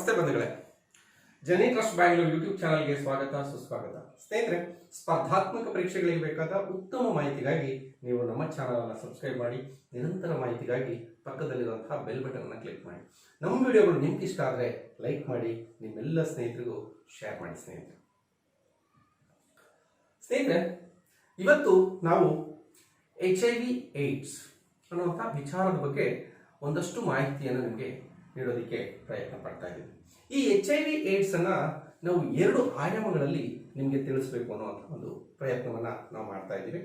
ನಮಸ್ತೆ ಬಂಧುಗಳೇ, ಜನಿ trust Bangalore YouTube ಚಾನಲ್ಗೆ ಸ್ವಾಗತ ಸುಸ್ವಾಗತ. ಸ್ನೇಹಿತರೆ, ಸ್ಪರ್ಧಾತ್ಮಕ ಪರೀಕ್ಷೆಗಳಿಗೆ ಬೇಕಾದ ಉತ್ತಮ ಮಾಹಿತಿಗಾಗಿ ನೀವು ನಮ್ಮ ಚಾನಲ್ ಅನ್ನು ಸಬ್ಸ್ಕ್ರೈಬ್ ಮಾಡಿ. ನಿರಂತರ ಮಾಹಿತಿಗಾಗಿ ಪಕ್ಕದಲ್ಲಿರುವಂತಹ ಬೆಲ್ ಬಟನ್ ಅನ್ನು ಕ್ಲಿಕ್ ಮಾಡಿ. ನಮ್ಮ ವಿಡಿಯೋಗಳು ನಿಮ್ಗೆ ಇಷ್ಟ ಆದರೆ ಲೈಕ್ ಮಾಡಿ, ನಿಮ್ಮೆಲ್ಲ ಸ್ನೇಹಿತರಿಗೂ ಶೇರ್ ಮಾಡಿ. ಸ್ನೇಹಿತರೆ, ಇವತ್ತು ನಾವು HIV ಏಡ್ಸ್ ಅನ್ನುವಂಥ ವಿಚಾರದ ಬಗ್ಗೆ ಒಂದಷ್ಟು ಮಾಹಿತಿಯನ್ನು ನಿಮಗೆ ನೀಡೋದಕ್ಕೆ ಪ್ರಯತ್ನ ಪಡ್ತಾ ಇದ್ದೀವಿ. ಈ HIV ಏಡ್ಸ್ ಅನ್ನ ನಾವು ಎರಡು ಆಯಾಮಗಳಲ್ಲಿ ನಿಮಗೆ ತಿಳಿಸಬೇಕು ಅನ್ನುವಂಥ ಒಂದು ಪ್ರಯತ್ನವನ್ನ ನಾವು ಮಾಡ್ತಾ ಇದ್ದೀವಿ.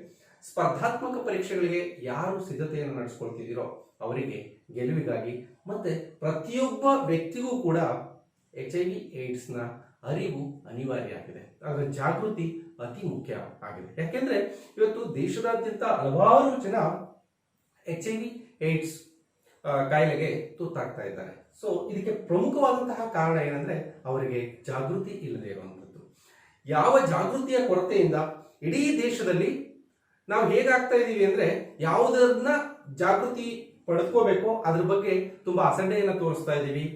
ಸ್ಪರ್ಧಾತ್ಮಕ ಪರೀಕ್ಷೆಗಳಿಗೆ ಯಾರು ಸಿದ್ಧತೆಯನ್ನು ನಡೆಸ್ಕೊಳ್ತಿದ್ದೀರೋ ಅವರಿಗೆ ಗೆಲುವಿಗಾಗಿ ಮತ್ತೆ ಪ್ರತಿಯೊಬ್ಬ ವ್ಯಕ್ತಿಗೂ ಕೂಡ HIV ಏಡ್ಸ್ ನ ಅರಿವು ಅನಿವಾರ್ಯ ಆಗಿದೆ. ಅದರ ಜಾಗೃತಿ ಅತಿ ಮುಖ್ಯ ಆಗಿದೆ. ಯಾಕೆಂದ್ರೆ ಇವತ್ತು ದೇಶದಾದ್ಯಂತ ಹಲವಾರು ಜನ HIV ಏಡ್ಸ್ ಕಾಯಿಲೆಗೆ ತುತ್ತಾಗ್ತಾ ಇದ್ದಾರೆ. ಸೊ ಇದಕ್ಕೆ ಪ್ರಮುಖವಾದಂತಹ ಕಾರಣ ಏನಂದ್ರೆ ಅವರಿಗೆ ಜಾಗೃತಿ ಇಲ್ಲದೆ ಇರುವಂಥದ್ದು. ಯಾವ ಜಾಗೃತಿಯ ಕೊರತೆಯಿಂದ ಇಡೀ ದೇಶದಲ್ಲಿ ನಾವು ಹೇಗಾಗ್ತಾ ಇದ್ದೀವಿ ಅಂದ್ರೆ, ಯಾವುದನ್ನ ಜಾಗೃತಿ ಪಡೆದುಕೋಬೇಕೋ ಅದ್ರ ಬಗ್ಗೆ ತುಂಬಾ ಅಸಡ್ಡೆಯನ್ನು ತೋರಿಸ್ತಾ ಇದ್ದೀವಿ,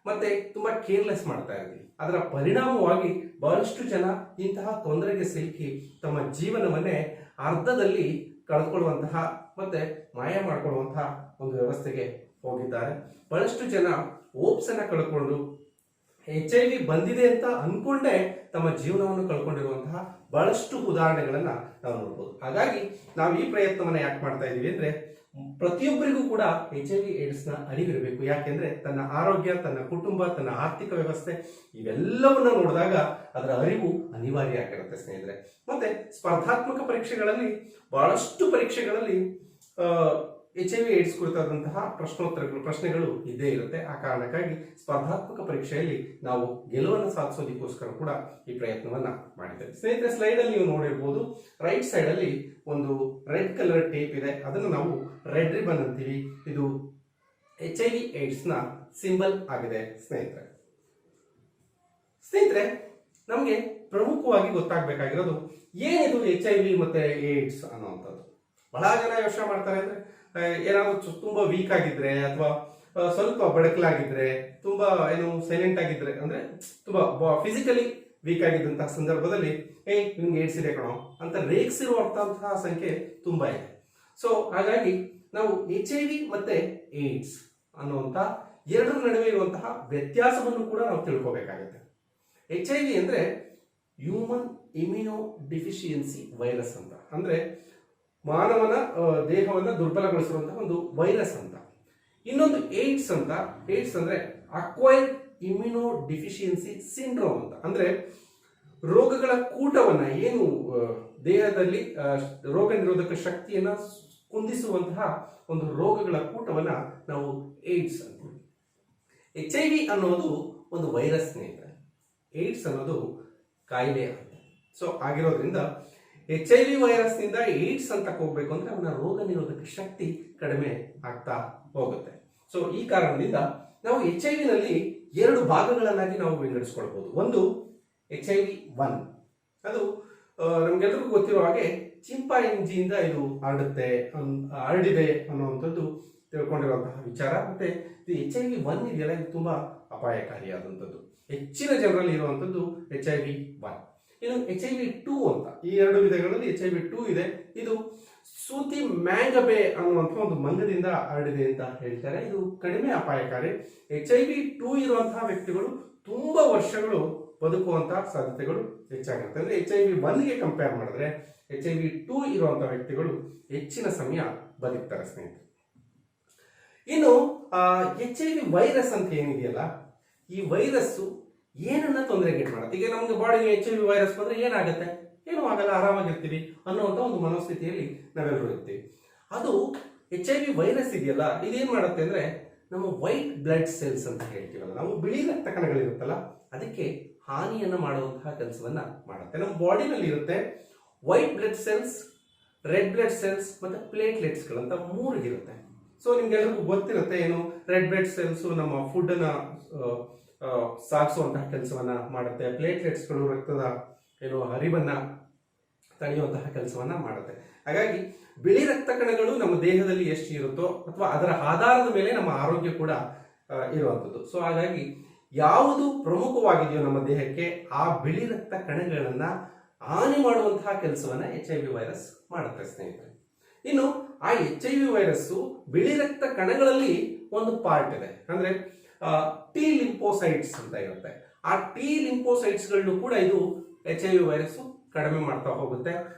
ಮತ್ತೆ ತುಂಬಾ ಕೇರ್ಲೆಸ್ ಮಾಡ್ತಾ ಇದ್ದೀವಿ. ಅದರ ಪರಿಣಾಮವಾಗಿ ಬಹಳಷ್ಟು ಜನ ಇಂತಹ ತೊಂದರೆಗೆ ಸಿಲುಕಿ ತಮ್ಮ ಜೀವನವನ್ನೇ ಅರ್ಧದಲ್ಲಿ ಕಳೆದುಕೊಳ್ಳುವಂತಹ ಮತ್ತೆ ಮಾಯ ಮಾಡಿಕೊಳ್ಳುವಂತಹ ಒಂದು ವ್ಯವಸ್ಥೆಗೆ ಹೋಗಿದ್ದಾರೆ. ಬಹಳಷ್ಟು ಜನ ಹೋಪ್ಸ್ ಅನ್ನ ಕಳ್ಕೊಂಡು HIV ಬಂದಿದೆ ಅಂತ ಅನ್ಕೊಂಡೇ ತಮ್ಮ ಜೀವನವನ್ನು ಕಳ್ಕೊಂಡಿರುವಂತಹ ಬಹಳಷ್ಟು ಉದಾಹರಣೆಗಳನ್ನ ನಾವು ನೋಡ್ಬೋದು. ಹಾಗಾಗಿ ನಾವು ಈ ಪ್ರಯತ್ನವನ್ನ ಯಾಕೆ ಮಾಡ್ತಾ ಇದೀವಿ ಅಂದ್ರೆ, ಪ್ರತಿಯೊಬ್ಬರಿಗೂ ಕೂಡ HIV ಏಡ್ಸ್ ನ ಅರಿವಿರಬೇಕು. ಯಾಕೆಂದ್ರೆ ತನ್ನ ಆರೋಗ್ಯ, ತನ್ನ ಕುಟುಂಬ, ತನ್ನ ಆರ್ಥಿಕ ವ್ಯವಸ್ಥೆ ಇವೆಲ್ಲವನ್ನ ನೋಡಿದಾಗ ಅದರ ಅರಿವು ಅನಿವಾರ್ಯ ಆಗಿರುತ್ತೆ ಸ್ನೇಹಿತರೆ. ಮತ್ತೆ ಸ್ಪರ್ಧಾತ್ಮಕ ಪರೀಕ್ಷೆಗಳಲ್ಲಿ ಬಹಳಷ್ಟು ಪರೀಕ್ಷೆಗಳಲ್ಲಿ HIV ಏಡ್ಸ್ ಕುರಿತಾದಂತಹ ಪ್ರಶ್ನೆಗಳು ಇದ್ದೇ ಇರುತ್ತೆ. ಆ ಕಾರಣಕ್ಕಾಗಿ ಸ್ಪರ್ಧಾತ್ಮಕ ಪರೀಕ್ಷೆಯಲ್ಲಿ ನಾವು ಗೆಲುವನ್ನು ಸಾಧಿಸೋದಕ್ಕೋಸ್ಕರ ಕೂಡ ಈ ಪ್ರಯತ್ನವನ್ನ ಮಾಡಿದ್ದೇವೆ. ಸ್ನೇಹಿತರೆ, ಸ್ಲೈಡ್ ಅಲ್ಲಿ ನೀವು ನೋಡಿರ್ಬೋದು, ರೈಟ್ ಸೈಡ್ ಅಲ್ಲಿ ಒಂದು ರೆಡ್ ಕಲರ್ ಟೇಪ್ ಇದೆ. ಅದನ್ನು ನಾವು ರೆಡ್ ರಿಬನ್ ಅಂತೀವಿ. ಇದು HIV ಏಡ್ಸ್ ನ ಸಿಂಬಲ್ ಆಗಿದೆ ಸ್ನೇಹಿತರೆ, ನಮಗೆ ಪ್ರಮುಖವಾಗಿ ಗೊತ್ತಾಗಬೇಕಾಗಿರೋದು ಏನಿದು HIV ಮತ್ತೆ ಏಡ್ಸ್ ಅನ್ನುವಂಥದ್ದು. ಬಹಳ ಜನ ಯೋಚನೆ ಮಾಡ್ತಾರೆ ಅಂದ್ರೆ, ಏನಾದ್ರು ತುಂಬಾ ವೀಕ್ ಆಗಿದ್ರೆ ಅಥವಾ ಸ್ವಲ್ಪ ಬಡಕಲಾಗಿದ್ರೆ, ತುಂಬಾ ಸೈಲೆಂಟ್ ಆಗಿದ್ರೆ, ಅಂದ್ರೆ ತುಂಬಾ ಫಿಸಿಕಲಿ ವೀಕ್ ಆಗಿದ್ದಂತಹ ಸಂದರ್ಭದಲ್ಲಿ ನಿಮ್ಗೆ ಏಡ್ಸ್ ಇದೆ ಕಣೋ ಅಂತ ರೇಗಿಸಿರುವಂತಹ ಸಂಖ್ಯೆ ತುಂಬಾ ಇದೆ. ಸೊ ಹಾಗಾಗಿ ನಾವು HIV ಮತ್ತೆ ಏಡ್ಸ್ ಅನ್ನುವಂಥ ಎರಡರ ನಡುವೆ ಇರುವಂತಹ ವ್ಯತ್ಯಾಸವನ್ನು ಕೂಡ ನಾವು ತಿಳ್ಕೋಬೇಕಾಗುತ್ತೆ. HIV ಅಂದ್ರೆ ಹ್ಯೂಮನ್ ಇಮ್ಯುನೋ ಡಿಫಿಷಿಯನ್ಸಿ ವೈರಸ್ ಅಂತ, ಅಂದ್ರೆ ಮಾನವನ ದೇಹವನ್ನು ದುರ್ಬಲಗೊಳಿಸಿರುವಂತಹ ಒಂದು ವೈರಸ್ ಅಂತ. ಇನ್ನೊಂದು ಏಡ್ಸ್ ಅಂತ, ಏಡ್ಸ್ ಅಂದ್ರೆ ಅಕ್ವೈರ್ಡ್ ಇಮ್ಯುನೋ ಡಿಫಿಷಿಯನ್ಸಿ ಸಿಂಡ್ರೋಮ್ ಅಂತ, ಅಂದ್ರೆ ರೋಗಗಳ ಕೂಟವನ್ನ, ಏನು ದೇಹದಲ್ಲಿ ರೋಗ ನಿರೋಧಕ ಶಕ್ತಿಯನ್ನ ಕುಂದಿಸುವಂತಹ ಒಂದು ರೋಗಗಳ ಕೂಟವನ್ನ ನಾವು ಏಡ್ಸ್ ಅಂತೀವಿ. HIV ಅನ್ನೋದು ಒಂದು ವೈರಸ್ ಸ್ನೇಹಿತರೆ, ಏಡ್ಸ್ ಅನ್ನೋದು ಕಾಯಿಲೆ ಆಗುತ್ತೆ. ಸೊ ಆಗಿರೋದ್ರಿಂದ HIV ವೈರಸ್ ನಿಂದ ಏಡ್ಸ್ ಅಂತ ಹೋಗ್ಬೇಕು ಅಂದ್ರೆ ಅವನ ರೋಗ ನಿರೋಧಕ ಶಕ್ತಿ ಕಡಿಮೆ ಆಗ್ತಾ ಹೋಗುತ್ತೆ. ಸೊ ಈ ಕಾರಣದಿಂದ ನಾವು HIV ನಲ್ಲಿ ಎರಡು ಭಾಗಗಳನ್ನಾಗಿ ನಾವು ವಿಂಗಡಿಸ್ಕೊಳ್ಬಹುದು. ಒಂದು HIV-1, ಅದು ನಮ್ಗೆಲ್ಲರಿಗೂ ಗೊತ್ತಿರೋ ಹಾಗೆ ಚಿಂಪಾಂಜಿಯಿಂದ ಇದು ಹರಡಿದೆ ಅನ್ನುವಂಥದ್ದು ತಿಳ್ಕೊಂಡಿರುವಂತಹ ವಿಚಾರ. ಮತ್ತೆ ಇದು HIV-1 ಇದೆಯಲ್ಲ, ಇದು ತುಂಬಾ ಅಪಾಯಕಾರಿಯಾದಂಥದ್ದು. ಹೆಚ್ಚಿನ ಜನರಲ್ಲಿ ಇರುವಂಥದ್ದು HIV-1. ಇನ್ನು HIV-2 ಅಂತ, ಈ ಎರಡು ವಿಧಗಳಲ್ಲಿ HIV-2 ಇದೆ. ಇದು ಸೂತಿ ಮ್ಯಾಂಗಬೆ ಅನ್ನುವಂಥ ಒಂದು ಮಂಗದಿಂದ ಹರಡಿದೆ ಅಂತ ಹೇಳ್ತಾರೆ. ಇದು ಕಡಿಮೆ ಅಪಾಯಕಾರಿ. HIV-2 ಇರುವಂತಹ ವ್ಯಕ್ತಿಗಳು ತುಂಬಾ ವರ್ಷಗಳು ಬದುಕುವಂತಹ ಸಾಧ್ಯತೆಗಳು ಹೆಚ್ಚಾಗಿರುತ್ತೆ. ಅಂದ್ರೆ HIV-1ಗೆ ಕಂಪೇರ್ ಮಾಡಿದ್ರೆ HIV-2 ಇರುವಂತಹ ವ್ಯಕ್ತಿಗಳು ಹೆಚ್ಚಿನ ಸಮಯ ಬದುಕ್ತಾರೆ ಸ್ನೇಹಿತರೆ. ಇನ್ನು HIV ವೈರಸ್ ಅಂತ ಏನಿದೆಯಲ್ಲ, ಈ ವೈರಸ್ ಏನನ್ನ ತೊಂದರೆಗೀಡು ಮಾಡುತ್ತೆ. ಈಗ ನಮ್ಗೆ ಬಾಡಿಗೆ HIV ವೈರಸ್ ಬಂದ್ರೆ ಏನಾಗುತ್ತೆ, ಏನೂ ಆಗಲ್ಲ, ಆರಾಮಾಗಿರ್ತೀವಿ ಅನ್ನುವಂಥ ಒಂದು ಮನೋಸ್ಥಿತಿಯಲ್ಲಿ ನಾವೆಲ್ಲರೂ ಇರ್ತೀವಿ. ಅದು HIV ವೈರಸ್ ಇದೆಯಲ್ಲ, ಇದೇನ್ ಮಾಡುತ್ತೆ ಅಂದ್ರೆ, ನಮ್ಮ ವೈಟ್ ಬ್ಲಡ್ ಸೆಲ್ಸ್ ಅಂತ ಹೇಳ್ತೀವಲ್ಲ, ನಾವು ಬಿಳಿ ರಕ್ತ ಕಣಗಳಿರುತ್ತಲ್ಲ, ಅದಕ್ಕೆ ಹಾನಿಯನ್ನ ಮಾಡುವಂತಹ ಕೆಲಸವನ್ನ ಮಾಡುತ್ತೆ. ನಮ್ಮ ಬಾಡಿನಲ್ಲಿ ಇರುತ್ತೆ white blood cells, red blood cells ಮತ್ತೆ ಪ್ಲೇಟ್ಲೆಟ್ಸ್ಗಳಂತ ಮೂರು ಇರುತ್ತೆ. ಸೊ ನಿಮ್ಗೆಲ್ಲರಿಗೂ ಗೊತ್ತಿರುತ್ತೆ, ಏನು ರೆಡ್ ಬ್ಲಡ್ ಸೆಲ್ಸ್ ನಮ್ಮ ಫುಡ್ ಅನ್ನ ಸಾಗಿಸುವಂತಹ ಕೆಲಸವನ್ನ ಮಾಡುತ್ತೆ. ಪ್ಲೇಟ್ಲೆಟ್ಸ್ಗಳು ರಕ್ತದ ಹರಿವನ್ನ ತಡೆಯುವಂತಹ ಕೆಲಸವನ್ನ ಮಾಡುತ್ತೆ. ಹಾಗಾಗಿ ಬಿಳಿ ರಕ್ತ ಕಣಗಳು ನಮ್ಮ ದೇಹದಲ್ಲಿ ಎಷ್ಟು ಇರುತ್ತೋ ಅಥವಾ ಅದರ ಆಧಾರದ ಮೇಲೆ ನಮ್ಮ ಆರೋಗ್ಯ ಕೂಡ ಇರುವಂಥದ್ದು. ಸೊ ಹಾಗಾಗಿ ಯಾವುದು ಪ್ರಮುಖವಾಗಿದೆಯೋ ನಮ್ಮ ದೇಹಕ್ಕೆ ಆ ಬಿಳಿ ರಕ್ತ ಕಣಗಳನ್ನ ಹಾನಿ ಮಾಡುವಂತಹ ಕೆಲಸವನ್ನ HIV ವೈರಸ್ ಮಾಡುತ್ತೆ ಸ್ನೇಹಿತರೆ. ಇನ್ನು ಆ HIV ವೈರಸ್ಸು ಬಿಳಿ ರಕ್ತ ಕಣಗಳಲ್ಲಿ ಒಂದು ಪಾರ್ಟ್ ಇದೆ, ಅಂದ್ರೆ ಟಿ ಲಿಂಫೋಸೈಟ್ಸ್ ಅಂತ ಇರುತ್ತೆ. ಆ ಟಿ ಲಿಂಫೋಸೈಟ್ಸ್ಗಳನ್ನು ಕೂಡ ಇದು HIV ವೈರಸ್ ಕಡಿಮೆ ಮಾಡ್ತಾ ಹೋಗುತ್ತೆ.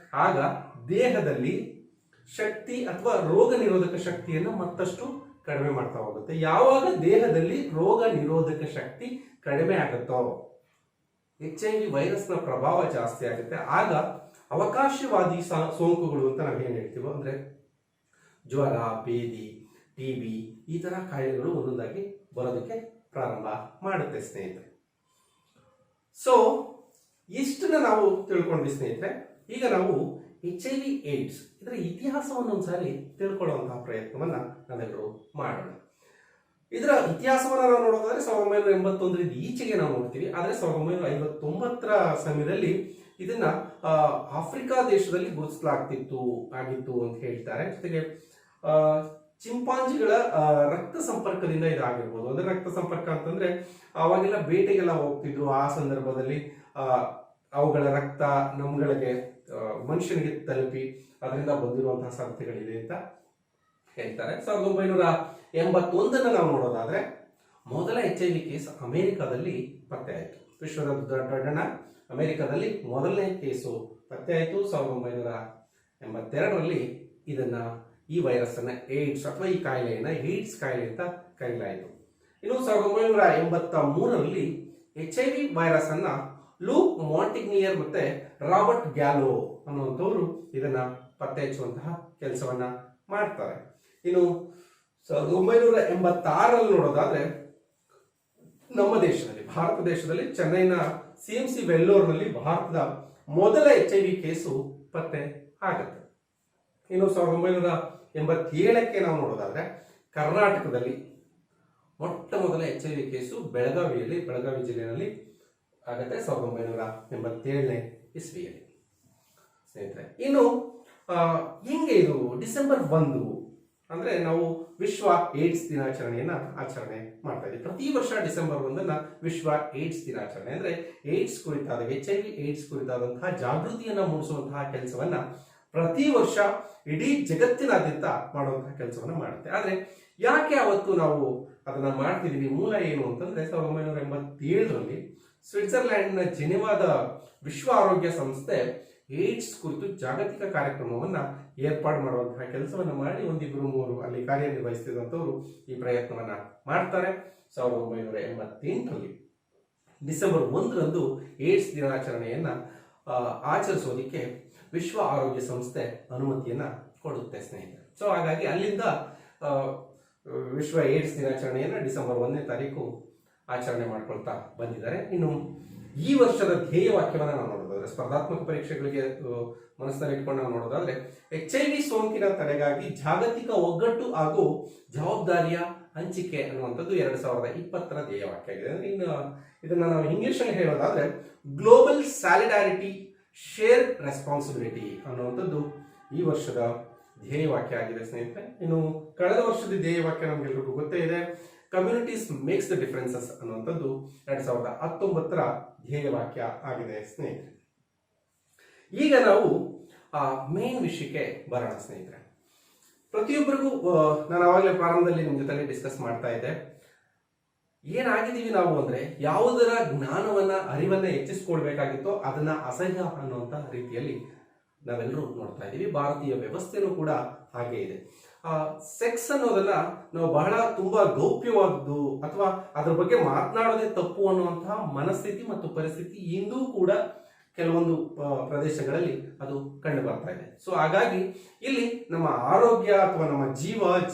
ಆಗ ದೇಹದಲ್ಲಿ ಶಕ್ತಿ ಅಥವಾ ರೋಗ ನಿರೋಧಕ ಶಕ್ತಿಯನ್ನು ಮತ್ತಷ್ಟು ಕಡಿಮೆ ಮಾಡ್ತಾ ಹೋಗುತ್ತೆ. ಯಾವಾಗ ದೇಹದಲ್ಲಿ ರೋಗ ನಿರೋಧಕ ಶಕ್ತಿ ಕಡಿಮೆ ಆಗುತ್ತೋ HIV ವೈರಸ್ನ ಪ್ರಭಾವ ಜಾಸ್ತಿ ಆಗುತ್ತೆ. ಆಗ ಅವಕಾಶವಾದಿ ಸೋಂಕುಗಳು ಅಂತ ನಾವೇನು ಹೇಳ್ತೀವೋ, ಅಂದ್ರೆ ಜ್ವರ, ಭೇದಿ, TB ಈ ತರ ಕಾಯಿಲೆಗಳು ಒಂದೊಂದಾಗಿ ಬರೋದಕ್ಕೆ ಪ್ರಾರಂಭ ಮಾಡುತ್ತೆ ಸ್ನೇಹಿತರೆ. ಸೊ ಇಷ್ಟನ್ನ ನಾವು ತಿಳ್ಕೊಂಡ್ವಿ ಸ್ನೇಹಿತರೆ. ಈಗ ನಾವು HIV ಏಡ್ಸ್ ಇದರ ಇತಿಹಾಸವನ್ನು ಒಂದ್ಸಾರಿ ತಿಳ್ಕೊಳ್ಳುವಂತಹ ಪ್ರಯತ್ನವನ್ನ ನಾವೆಲ್ಲರೂ ಮಾಡೋಣ. ಇದರ ಇತಿಹಾಸವನ್ನ ನಾವು ನೋಡೋದಾದ್ರೆ 1981 ಈಚೆಗೆ ನಾವು ನೋಡ್ತೀವಿ. ಆದ್ರೆ 1959 ಸಮಯದಲ್ಲಿ ಇದನ್ನ ಆಫ್ರಿಕಾ ದೇಶದಲ್ಲಿ ಗುರುತಿಸಲಾಗ್ತಿತ್ತು ಆಗಿತ್ತು ಅಂತ ಹೇಳ್ತಾರೆ. ಜೊತೆಗೆ ಚಿಂಪಾಂಜಿಗಳ ರಕ್ತ ಸಂಪರ್ಕದಿಂದ ಇದಾಗಿರ್ಬೋದು. ಅಂದ್ರೆ ರಕ್ತ ಸಂಪರ್ಕ ಅಂತಂದ್ರೆ ಅವಾಗೆಲ್ಲ ಬೇಟೆಗೆಲ್ಲ ಹೋಗ್ತಿದ್ರು. ಆ ಸಂದರ್ಭದಲ್ಲಿ ಅವುಗಳ ರಕ್ತ ನಮ್ಗಳಿಗೆ ಮನುಷ್ಯನಿಗೆ ತಲುಪಿ ಅದರಿಂದ ಬಂದಿರುವಂತಹ ಸಾಧ್ಯತೆಗಳಿದೆ ಅಂತ ಹೇಳ್ತಾರೆ. 1981 ನಾವು ನೋಡೋದಾದ್ರೆ ಮೊದಲ HIV ಕೇಸ್ ಅಮೆರಿಕದಲ್ಲಿ ಪತ್ತೆ ಆಯಿತು. ವಿಶ್ವದ ದೊಡ್ಡ ಅಮೆರಿಕದಲ್ಲಿ ಮೊದಲನೇ ಕೇಸು ಪತ್ತೆ ಆಯಿತು. 1982 ಇದನ್ನ ಈ ವೈರಸ್ ಅನ್ನ ಏಡ್ಸ್ ಅಥವಾ ಈ ಕಾಯಿಲೆಯನ್ನ ಏಡ್ಸ್ ಕಾಯಿಲೆ ಅಂತ ಕರೆಯಲಾಯಿತು. ಇನ್ನು 1983 HIV ವೈರಸ್ ಅನ್ನ ಲೂಕ್ ಮಾಂಟಿಗ್ನಿಯರ್ ಮತ್ತೆ ರಾಬರ್ಟ್ ಗ್ಯಾಲೋ ಅನ್ನುವಂಥವ್ರು ಇದನ್ನ ಪತ್ತೆ ಹಚ್ಚುವಂತಹ ಕೆಲಸವನ್ನ ಮಾಡ್ತಾರೆ. ಇನ್ನು 1986 ನೋಡೋದಾದ್ರೆ ನಮ್ಮ ದೇಶದಲ್ಲಿ, ಭಾರತ ದೇಶದಲ್ಲಿ ಚೆನ್ನೈನ CMC ವೆಲ್ಲೋರ್ನಲ್ಲಿ ಭಾರತದ ಮೊದಲ HIV ಕೇಸು ಪತ್ತೆ ಆಗುತ್ತೆ. ಇನ್ನು 1987 ನಾವು ನೋಡೋದಾದ್ರೆ ಕರ್ನಾಟಕದಲ್ಲಿ ಮೊಟ್ಟ ಮೊದಲ HIV ಕೇಸು ಬೆಳಗಾವಿ ಜಿಲ್ಲೆಯಲ್ಲಿ ಆಗತ್ತೆ 1987 ಇಸ್ವಿಯಲ್ಲಿ ಸ್ನೇಹಿತರೆ. ಇನ್ನು ಹಿಂಗೆ ಇದು ಡಿಸೆಂಬರ್ 1 ಅಂದ್ರೆ ನಾವು ವಿಶ್ವ ಏಡ್ಸ್ ದಿನಾಚರಣೆಯನ್ನ ಆಚರಣೆ ಮಾಡ್ತಾ ಇದ್ದೀವಿ. ಪ್ರತಿ ವರ್ಷ ಡಿಸೆಂಬರ್ 1 ವಿಶ್ವ ಏಡ್ಸ್ ದಿನಾಚರಣೆ, ಅಂದ್ರೆ ಏಡ್ಸ್ ಕುರಿತಾದ HIV ಏಡ್ಸ್ ಕುರಿತಾದಂತಹ ಜಾಗೃತಿಯನ್ನ ಮೂಡಿಸುವಂತಹ ಕೆಲಸವನ್ನ ಪ್ರತಿ ವರ್ಷ ಇಡೀ ಜಗತ್ತಿನಾದ್ಯಂತ ಮಾಡುವಂತಹ ಕೆಲಸವನ್ನ ಮಾಡುತ್ತೆ. ಆದ್ರೆ ಯಾಕೆ ಅವತ್ತು ನಾವು ಅದನ್ನ ಮಾಡ್ತಿದೀವಿ, ಮೂಲ ಏನು ಅಂತಂದ್ರೆ 1987 ಸ್ವಿಟ್ಜರ್ಲ್ಯಾಂಡ್ನ ಜೆನಿವಾದ ವಿಶ್ವ ಆರೋಗ್ಯ ಸಂಸ್ಥೆ ಏಡ್ಸ್ ಕುರಿತು ಜಾಗತಿಕ ಕಾರ್ಯಕ್ರಮವನ್ನ ಏರ್ಪಾಡು ಮಾಡುವಂತಹ ಕೆಲಸವನ್ನ ಮಾಡಿ 1-2-3 ಅಲ್ಲಿ ಕಾರ್ಯನಿರ್ವಹಿಸ್ತಿದ್ದಂಥವ್ರು ಈ ಪ್ರಯತ್ನವನ್ನ ಮಾಡ್ತಾರೆ. 1988 ಡಿಸೆಂಬರ್ 1 ಏಡ್ಸ್ ದಿನಾಚರಣೆಯನ್ನ ಆಚರಿಸೋದಿಕ್ಕೆ ವಿಶ್ವ ಆರೋಗ್ಯ ಸಂಸ್ಥೆ ಅನುಮತಿಯನ್ನ ಕೊಡುತ್ತೆ ಸ್ನೇಹಿತರೆ. ಸೊ ಹಾಗಾಗಿ ಅಲ್ಲಿಂದ ವಿಶ್ವ ಏಡ್ಸ್ ದಿನಾಚರಣೆಯನ್ನ ಡಿಸೆಂಬರ್ 1 ಆಚರಣೆ ಮಾಡ್ಕೊಳ್ತಾ ಬಂದಿದ್ದಾರೆ. ಇನ್ನು ಈ ವರ್ಷದ ಧ್ಯೇಯ ವಾಕ್ಯವನ್ನ ನಾವು ನೋಡೋದಾದ್ರೆ, ಸ್ಪರ್ಧಾತ್ಮಕ ಪರೀಕ್ಷೆಗಳಿಗೆ ಮನಸ್ಸಿನಲ್ಲಿ ಇಟ್ಕೊಂಡು ನಾವು ನೋಡೋದಾದ್ರೆ, HIV ಸೋಂಕಿನ ತಡೆಗಾಗಿ ಜಾಗತಿಕ ಒಗ್ಗಟ್ಟು ಹಾಗೂ ಜವಾಬ್ದಾರಿಯ ಹಂಚಿಕೆ ಅನ್ನುವಂಥದ್ದು 2020 ಧ್ಯೇಯ ವಾಕ್ಯ ಆಗಿದೆ. ಇನ್ನು ಇದನ್ನ ನಾವು ಇಂಗ್ಲಿಷ್ ಅಲ್ಲಿ ಹೇಳೋದಾದ್ರೆ ಗ್ಲೋಬಲ್ ಸಾಲಿಡಾರಿಟಿ ಶೇರ್ಡ್ ರೆಸ್ಪಾನ್ಸಿಬಿಲಿಟಿ ಅನ್ನುವಂಥದ್ದು ಈ ವರ್ಷದ ಧ್ಯೇಯ ವಾಕ್ಯ ಆಗಿದೆ ಸ್ನೇಹಿತರೆ. ಇನ್ನು ಕಳೆದ ವರ್ಷದ ಧ್ಯೇಯ ವಾಕ್ಯ ನಮ್ಗೆಲ್ರಿಗೂ ಗೊತ್ತೇ ಇದೆ, ಕಮ್ಯುನಿಟೀಸ್ ಮೇಕ್ಸ್ ದ ಡಿಫರೆನ್ಸಸ್ ಅನ್ನುವಂಥದ್ದು 2019 ಧ್ಯೇಯ ವಾಕ್ಯ ಆಗಿದೆ ಸ್ನೇಹಿತರೆ. ಈಗ ನಾವು ಮೇನ್ ವಿಷಯಕ್ಕೆ ಬರೋಣ ಸ್ನೇಹಿತರೆ. ಪ್ರತಿಯೊಬ್ಬರಿಗೂ ನಾನು ಆವಾಗಲೇ ಪ್ರಾರಂಭದಲ್ಲಿ ನಿಮ್ಮ ಜೊತೆ ಡಿಸ್ಕಸ್ ಮಾಡ್ತಾ ಇದ್ದೆ, ಏನಾಗಿದ್ದೀವಿ ನಾವು ಅಂದ್ರೆ ಯಾವುದರ ಜ್ಞಾನವನ್ನ ಅರಿವನ್ನ ಹೆಚ್ಚಿಸ್ಕೊಳ್ಬೇಕಾಗಿತ್ತೋ ಅದನ್ನ ಅಸಹ್ಯ ಅನ್ನುವಂತ ರೀತಿಯಲ್ಲಿ ನಾವೆಲ್ಲರೂ ನೋಡ್ತಾ ಇದ್ದೀವಿ. ಭಾರತೀಯ ವ್ಯವಸ್ಥೆನೂ ಕೂಡ ಹಾಗೆ ಇದೆ. ಸೆಕ್ಸ್ ಅನ್ನೋದನ್ನ ನಾವು ಬಹಳ ತುಂಬಾ ಗೌಪ್ಯವಾದದ್ದು ಅಥವಾ ಅದ್ರ ಬಗ್ಗೆ ಮಾತನಾಡೋದೇ ತಪ್ಪು ಅನ್ನುವಂತಹ ಮನಸ್ಥಿತಿ ಮತ್ತು ಪರಿಸ್ಥಿತಿ ಇಂದೂ ಕೂಡ ಕೆಲವೊಂದು ಪ್ರದೇಶಗಳಲ್ಲಿ ಅದು ಕಂಡು ಬರ್ತಾ ಇದೆ. ಸೊ ಹಾಗಾಗಿ ಇಲ್ಲಿ ನಮ್ಮ ಆರೋಗ್ಯ ಅಥವಾ ನಮ್ಮ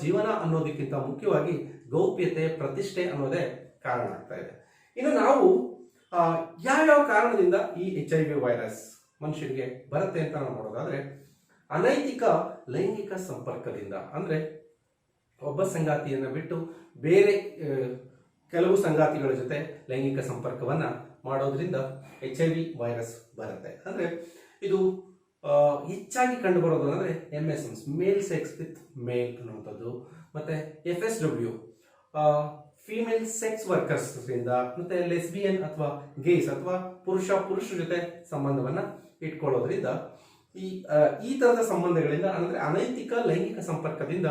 ಜೀವನ ಅನ್ನೋದಕ್ಕಿಂತ ಮುಖ್ಯವಾಗಿ ಗೌಪ್ಯತೆ, ಪ್ರತಿಷ್ಠೆ ಅನ್ನೋದೇ ಕಾರಣ ಆಗ್ತಾ ಇದೆ. ಇನ್ನು ನಾವು ಯಾವ್ಯಾವ ಕಾರಣದಿಂದ ಈ HIV ವೈರಸ್ ಮನುಷ್ಯರಿಗೆ ಬರುತ್ತೆ ಅಂತ ನಾವು ನೋಡೋದಾದ್ರೆ, ಅನೈತಿಕ ಲೈಂಗಿಕ ಸಂಪರ್ಕದಿಂದ, ಅಂದ್ರೆ ಒಬ್ಬ ಸಂಗಾತಿಯನ್ನ ಬಿಟ್ಟು ಬೇರೆ ಕೆಲವು ಸಂಗಾತಿಗಳ ಜೊತೆ ಲೈಂಗಿಕ ಸಂಪರ್ಕವನ್ನ ಮಾಡೋದ್ರಿಂದ HIV ವೈರಸ್ ಬರುತ್ತೆ. ಅಂದ್ರೆ ಇದು ಹೆಚ್ಚಾಗಿ ಕಂಡು ಬರೋದು ಅಂದ್ರೆ MSM ಮೇಲ್ ಸೆಕ್ಸ್ ವಿತ್ ಮೇಲ್ ಅನ್ನುವಂಥದ್ದು, ಮತ್ತೆ FSW ಫಿಮೇಲ್ ಸೆಕ್ಸ್ ವರ್ಕರ್ಸ್ ಇಂದ, ಮತ್ತೆ ಲೆಸ್ಬಿಯನ್ ಅಥವಾ ಗೇಸ್ ಅಥವಾ ಪುರುಷರ ಜೊತೆ ಸಂಬಂಧವನ್ನ ಇಟ್ಕೊಳ್ಳೋದ್ರಿಂದ ಈ ತರದ ಸಂಬಂಧಗಳಿಂದ ಅಂದ್ರೆ ಅನೈತಿಕ ಲೈಂಗಿಕ ಸಂಪರ್ಕದಿಂದ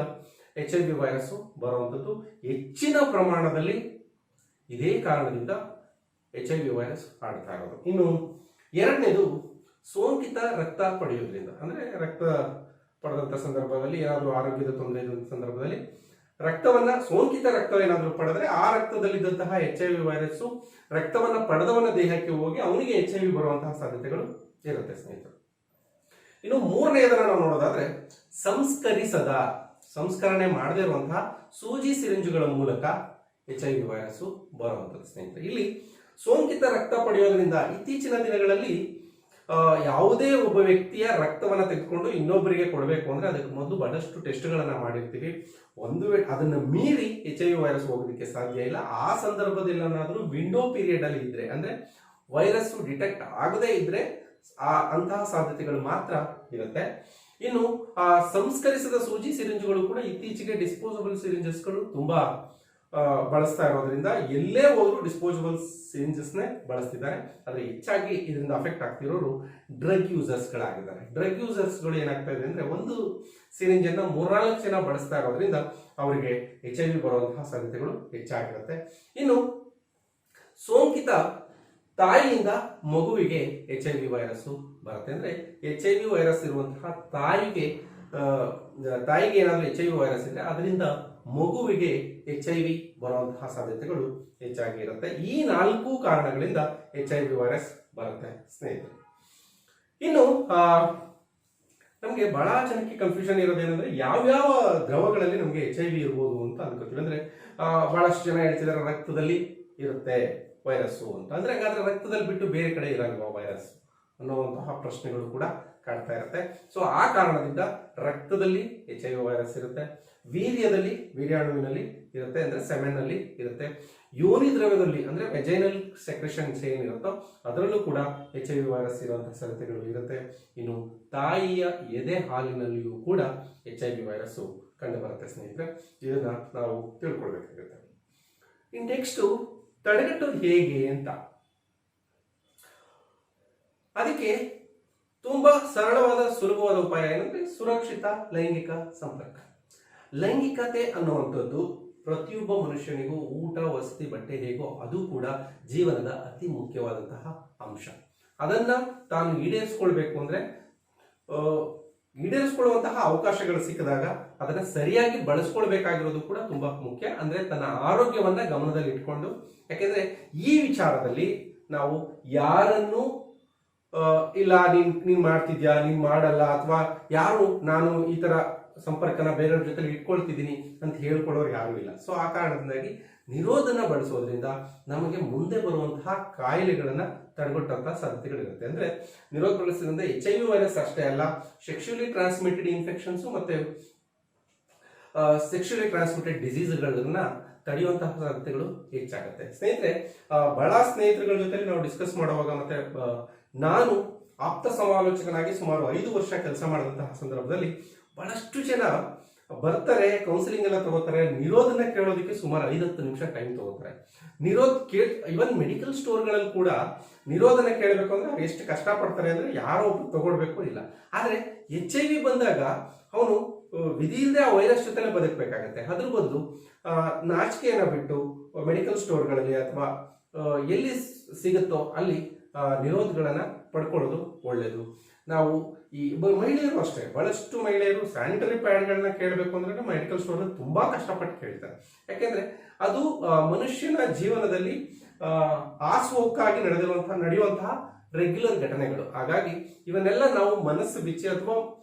HIV ವೈರಸ್ ಬರುವಂಥದ್ದು ಹೆಚ್ಚಿನ ಪ್ರಮಾಣದಲ್ಲಿ ಇದೇ ಕಾರಣದಿಂದ HIV ವೈರಸ್ ಹರಡ್ತಾ ಇರೋದು. ಇನ್ನು ಎರಡನೇದು ಸೋಂಕಿತ ರಕ್ತ ಪಡೆಯೋದ್ರಿಂದ, ಅಂದ್ರೆ ರಕ್ತ ಪಡೆದಂತ ಸಂದರ್ಭದಲ್ಲಿ ಏನಾದರೂ ಆರೋಗ್ಯದ ತೊಂದರೆ ಇದ್ದಂಥ ಸಂದರ್ಭದಲ್ಲಿ ಸೋಂಕಿತ ರಕ್ತವೇನಾದರೂ ಪಡೆದ್ರೆ ಆ ರಕ್ತದಲ್ಲಿದ್ದಂತಹ HIV ವೈರಸ್ ರಕ್ತವನ್ನ ಪಡೆದವನ ದೇಹಕ್ಕೆ ಹೋಗಿ ಅವನಿಗೆ HIV ಬರುವಂತಹ ಸಾಧ್ಯತೆಗಳು ಇರುತ್ತೆ ಸ್ನೇಹಿತರು. ಇನ್ನು ಮೂರನೆಯದನ್ನ ನಾವು ನೋಡೋದಾದ್ರೆ ಸಂಸ್ಕರಣೆ ಮಾಡದೇ ಇರುವಂತಹ ಸೂಜಿ ಸಿರಿಂಜುಗಳ ಮೂಲಕ HIV ವೈರಸ್ ಬರುವಂಥದ್ದು ಸ್ನೇಹಿತರೆ. ಇಲ್ಲಿ ಸೋಂಕಿತ ರಕ್ತ ಪಡೆಯೋದ್ರಿಂದ ಇತ್ತೀಚಿನ ದಿನಗಳಲ್ಲಿ ಯಾವುದೇ ಒಬ್ಬ ವ್ಯಕ್ತಿಯ ರಕ್ತವನ್ನ ತೆಗೆದುಕೊಂಡು ಇನ್ನೊಬ್ಬರಿಗೆ ಕೊಡಬೇಕು ಅಂದ್ರೆ ಅದಕ್ಕೆ ಮೊದಲು ಬಹಳಷ್ಟು ಟೆಸ್ಟ್ಗಳನ್ನ ಮಾಡಿರ್ತೀವಿ. ಒಂದು ವೇಳೆ ಅದನ್ನ ಮೀರಿ HIV ವೈರಸ್ ಹೋಗೋದಕ್ಕೆ ಸಾಧ್ಯ ಇಲ್ಲ. ಆ ಸಂದರ್ಭದಲ್ಲೇನಾದ್ರೂ ವಿಂಡೋ ಪೀರಿಯಡ್ ಅಲ್ಲಿ ಇದ್ರೆ, ಅಂದ್ರೆ ವೈರಸ್ ಡಿಟೆಕ್ಟ್ ಆಗದೇ ಇದ್ರೆ ಅಂತಹ ಸಾಧ್ಯತೆಗಳು ಮಾತ್ರ ಇರುತ್ತೆ. ಇನ್ನು ಸಂಸ್ಕರಿಸಿದ ಸೂಜಿ ಸಿರಿಂಜ್ಗಳು ಕೂಡ ಇತ್ತೀಚೆಗೆ ಡಿಸ್ಪೋಸಬಲ್ ಸಿರಿಂಜಸ್ಗಳು ತುಂಬಾ ಬಳಸ್ತಾ ಇರೋದ್ರಿಂದ ಎಲ್ಲೇ ಹೋದ್ರು ಡಿಸ್ಪೋಸಬಲ್ ಸಿರಿಂಜಸ್ನೇ ಬಳಸ್ತಿದ್ದಾರೆ. ಆದ್ರೆ ಹೆಚ್ಚಾಗಿ ಇದರಿಂದ ಅಫೆಕ್ಟ್ ಆಗ್ತಿರೋರು ಡ್ರಗ್ ಯೂಸರ್ಸ್ಗಳಾಗಿದ್ದಾರೆ. ಡ್ರಗ್ ಯೂಸರ್ಸ್ಗಳು ಏನಾಗ್ತಾ ಇದೆ ಅಂದ್ರೆ ಒಂದು ಸಿರಿಂಜ್ ಅನ್ನ 3-4 ಜನ ಬಳಸ್ತಾ ಇರೋದ್ರಿಂದ ಅವರಿಗೆ HIV ಬರುವಂತಹ ಸಾಧ್ಯತೆಗಳು ಹೆಚ್ಚಾಗಿರುತ್ತೆ. ಇನ್ನು ಸೋಂಕಿತ ತಾಯಿಯಿಂದ ಮಗುವಿಗೆ HIV ವೈರಸ್ ಬರುತ್ತೆ. ಅಂದ್ರೆ HIV ವೈರಸ್ ಇರುವಂತಹ ತಾಯಿಗೆ ಏನಾದ್ರೂ HIV ವೈರಸ್ ಇದ್ರೆ ಅದರಿಂದ ಮಗುವಿಗೆ HIV ಬರುವಂತಹ ಸಾಧ್ಯತೆಗಳು ಹೆಚ್ಚಾಗಿ ಇರುತ್ತೆ. ಈ 4 ಕಾರಣಗಳಿಂದ HIV ವೈರಸ್ ಬರುತ್ತೆ ಸ್ನೇಹಿತರೆ. ಇನ್ನು ನಮಗೆ ಬಹಳ ಜನಕ್ಕೆ ಕನ್ಫ್ಯೂಷನ್ ಇರೋದೇನಂದ್ರೆ ಯಾವ್ಯಾವ ದ್ರವಗಳಲ್ಲಿ ನಮಗೆ HIV ಇರ್ಬೋದು ಅಂತ ಅನ್ಕೋತೀವಿ. ಅಂದ್ರೆ ಬಹಳಷ್ಟು ಜನ ಹೇಳ್ತಿದ್ದಾರೆ ರಕ್ತದಲ್ಲಿ ಇರುತ್ತೆ ವೈರಸ್ಸು ಅಂತ. ಅಂದ್ರೆ ಹಾಗಾದ್ರೆ ರಕ್ತದಲ್ಲಿ ಬಿಟ್ಟು ಬೇರೆ ಕಡೆ ಇರಲ್ವಾ ವೈರಸ್ ಅನ್ನುವಂತಹ ಪ್ರಶ್ನೆಗಳು ಕೂಡ ಕಾಡ್ತಾ ಇರುತ್ತೆ. ಸೊ ಆ ಕಾರಣದಿಂದ ರಕ್ತದಲ್ಲಿ HIV ವೈರಸ್ ಇರುತ್ತೆ, ವೀರ್ಯಾಣುವಿನಲ್ಲಿ ಇರುತ್ತೆ, ಅಂದ್ರೆ ಸೆಮೆನ್ ನಲ್ಲಿ ಇರುತ್ತೆ, ಯೋನಿ ದ್ರವ್ಯದಲ್ಲಿ ಅಂದ್ರೆ ವೆಜೈನಲ್ ಸೆಕ್ರೆಷನ್ಸ್ ಏನಿರುತ್ತೋ ಅದರಲ್ಲೂ ಕೂಡ HIV ವೈರಸ್ ಇರುವಂತಹ ಸಾಧ್ಯತೆಗಳು ಇರುತ್ತೆ. ಇನ್ನು ತಾಯಿಯ ಎದೆ ಹಾಲಿನಲ್ಲಿಯೂ ಕೂಡ HIV ವೈರಸ್ ಕಂಡು ಬರುತ್ತೆ ಸ್ನೇಹಿತರೆ. ಇದನ್ನ ನಾವು ತಿಳ್ಕೊಳ್ಬೇಕಾಗುತ್ತೆ. ಇನ್ ನೆಕ್ಸ್ಟ್ ತಡೆಗಟ್ಟೋದು ಹೇಗೆ ಅಂತ, ಅದಕ್ಕೆ ತುಂಬಾ ಸರಳವಾದ ಸುಲಭವಾದ ಉಪಾಯ ಏನಂದ್ರೆ ಸುರಕ್ಷಿತ ಲೈಂಗಿಕ ಸಂಪರ್ಕ. ಲೈಂಗಿಕತೆ ಅನ್ನುವಂಥದ್ದು ಪ್ರತಿಯೊಬ್ಬ ಮನುಷ್ಯನಿಗೂ ಊಟ, ವಸತಿ, ಬಟ್ಟೆ ಹೇಗೋ ಅದು ಕೂಡ ಜೀವನದ ಅತಿ ಮುಖ್ಯವಾದಂತಹ ಅಂಶ. ಅದನ್ನ ತಾನು ಈಡೇರಿಸ್ಕೊಳ್ಬೇಕು ಅಂದ್ರೆ ಈಡೇರಿಸ್ಕೊಳ್ಳುವಂತಹ ಅವಕಾಶಗಳು ಸಿಕ್ಕಿದಾಗ ಅದನ್ನ ಸರಿಯಾಗಿ ಬಳಸ್ಕೊಳ್ಬೇಕಾಗಿರೋದು ಕೂಡ ತುಂಬಾ ಮುಖ್ಯ. ಅಂದ್ರೆ ತನ್ನ ಆರೋಗ್ಯವನ್ನ ಗಮನದಲ್ಲಿ ಇಟ್ಕೊಂಡು, ಯಾಕೆಂದ್ರೆ ಈ ವಿಚಾರದಲ್ಲಿ ನಾವು ಯಾರನ್ನು ಇಲ್ಲ ನೀನ್ ಮಾಡ್ತಿದ್ಯಾ, ನೀನ್ ಮಾಡಲ್ಲ, ಅಥವಾ ಯಾರು ನಾನು ಈ ತರ ಸಂಪರ್ಕನ ಬೇರೆಯವ್ರ ಜೊತೆ ಇಟ್ಕೊಳ್ತಿದ್ದೀನಿ ಅಂತ ಹೇಳ್ಕೊಳ್ಳೋರು ಯಾರು ಇಲ್ಲ. ಸೊ ಆ ಕಾರಣದಿಂದಾಗಿ ನಿರೋಧನ ಬಳಸೋದ್ರಿಂದ ನಮಗೆ ಮುಂದೆ ಬರುವಂತಹ ಕಾಯಿಲೆಗಳನ್ನ ತಡೆಗಟ್ಟುವಂತಹ ಸಾಧ್ಯತೆಗಳಿರುತ್ತೆ. ಅಂದ್ರೆ ನಿರೋಧ ಬಳಸೋದ್ರಿಂದ HIV ವೈರಸ್ ಅಷ್ಟೇ ಅಲ್ಲ, ಸೆಕ್ಷುಯಲಿ ಟ್ರಾನ್ಸ್ಮಿಟೆಡ್ ಇನ್ಫೆಕ್ಷನ್ಸ್ ಮತ್ತೆ ಸೆಕ್ಷುಯಲಿ ಟ್ರಾನ್ಸ್ಮಿಟೆಡ್ ಡಿಸೀಸ್ಗಳನ್ನ ತಡೆಯುವಂತಹ ಸಾಧ್ಯತೆಗಳು ಹೆಚ್ಚಾಗುತ್ತೆ ಸ್ನೇಹಿತರೆ. ಬಹಳ ಸ್ನೇಹಿತರುಗಳ ಜೊತೆ ನಾವು ಡಿಸ್ಕಸ್ ಮಾಡುವಾಗ ಮತ್ತೆ ನಾನು ಆಪ್ತ ಸಮಾಲೋಚಕನಾಗಿ ಸುಮಾರು 5 ವರ್ಷ ಕೆಲಸ ಮಾಡಿದಂತಹ ಸಂದರ್ಭದಲ್ಲಿ ಬಹಳಷ್ಟು ಜನ ಬರ್ತಾರೆ, ಕೌನ್ಸಿಲಿಂಗ್ ಎಲ್ಲ ತಗೋತಾರೆ, ನಿರೋಧನ ಕೇಳೋದಕ್ಕೆ ಸುಮಾರು 5-10 ನಿಮಿಷ ಟೈಮ್ ತಗೋತಾರೆ. ಇವನ್ ಮೆಡಿಕಲ್ ಸ್ಟೋರ್ಗಳಲ್ಲಿ ಕೂಡ ನಿರೋಧನ ಕೇಳಬೇಕು ಅಂದ್ರೆ ಅವ್ರು ಎಷ್ಟು ಕಷ್ಟಪಡ್ತಾರೆ ಅಂದ್ರೆ ಯಾರೋ ಒಬ್ರು ತಗೊಳ್ಬೇಕು ಇಲ್ಲ. ಆದ್ರೆ HIV ಬಂದಾಗ ಅವನು ವಿಧಿ ಇಲ್ಲದೆ ಆ ವೈರಸ್ ಜೊತೆ ಬದುಕಬೇಕಾಗತ್ತೆ. ಅದ್ರ ಬದಲು ನಾಚಿಕೆಯನ್ನ ಬಿಟ್ಟು ಮೆಡಿಕಲ್ ಸ್ಟೋರ್ಗಳಲ್ಲಿ ಅಥವಾ ಎಲ್ಲಿ ಸಿಗುತ್ತೋ ಅಲ್ಲಿ ನಿರೋಧಗಳನ್ನ ಪಡ್ಕೊಳ್ಳೋದು ಒಳ್ಳೇದು. ನಾವು ಈ ಮಹಿಳೆಯರು ಅಷ್ಟೇ, ಬಹಳಷ್ಟು ಮಹಿಳೆಯರು ಸ್ಯಾನಿಟರಿ ಪ್ಯಾಡ್ಗಳನ್ನ ಕೇಳಬೇಕು ಅಂದ್ರೆ ಮೆಡಿಕಲ್ ಸ್ಟೋರ್ ತುಂಬಾ ಕಷ್ಟಪಟ್ಟು ಕೇಳ್ತಾರೆ. ಯಾಕೆಂದ್ರೆ ಅದು ಮನುಷ್ಯನ ಜೀವನದಲ್ಲಿ ಆಸ್ವೋಕ್ಕಾಗಿ ನಡೆಯುವಂತಹ ರೆಗ್ಯುಲರ್ ಘಟನೆಗಳು. ಹಾಗಾಗಿ ಇವನ್ನೆಲ್ಲ ನಾವು ಮನಸ್ಸು ಬಿಚ್ಚಿ ಅಥವಾ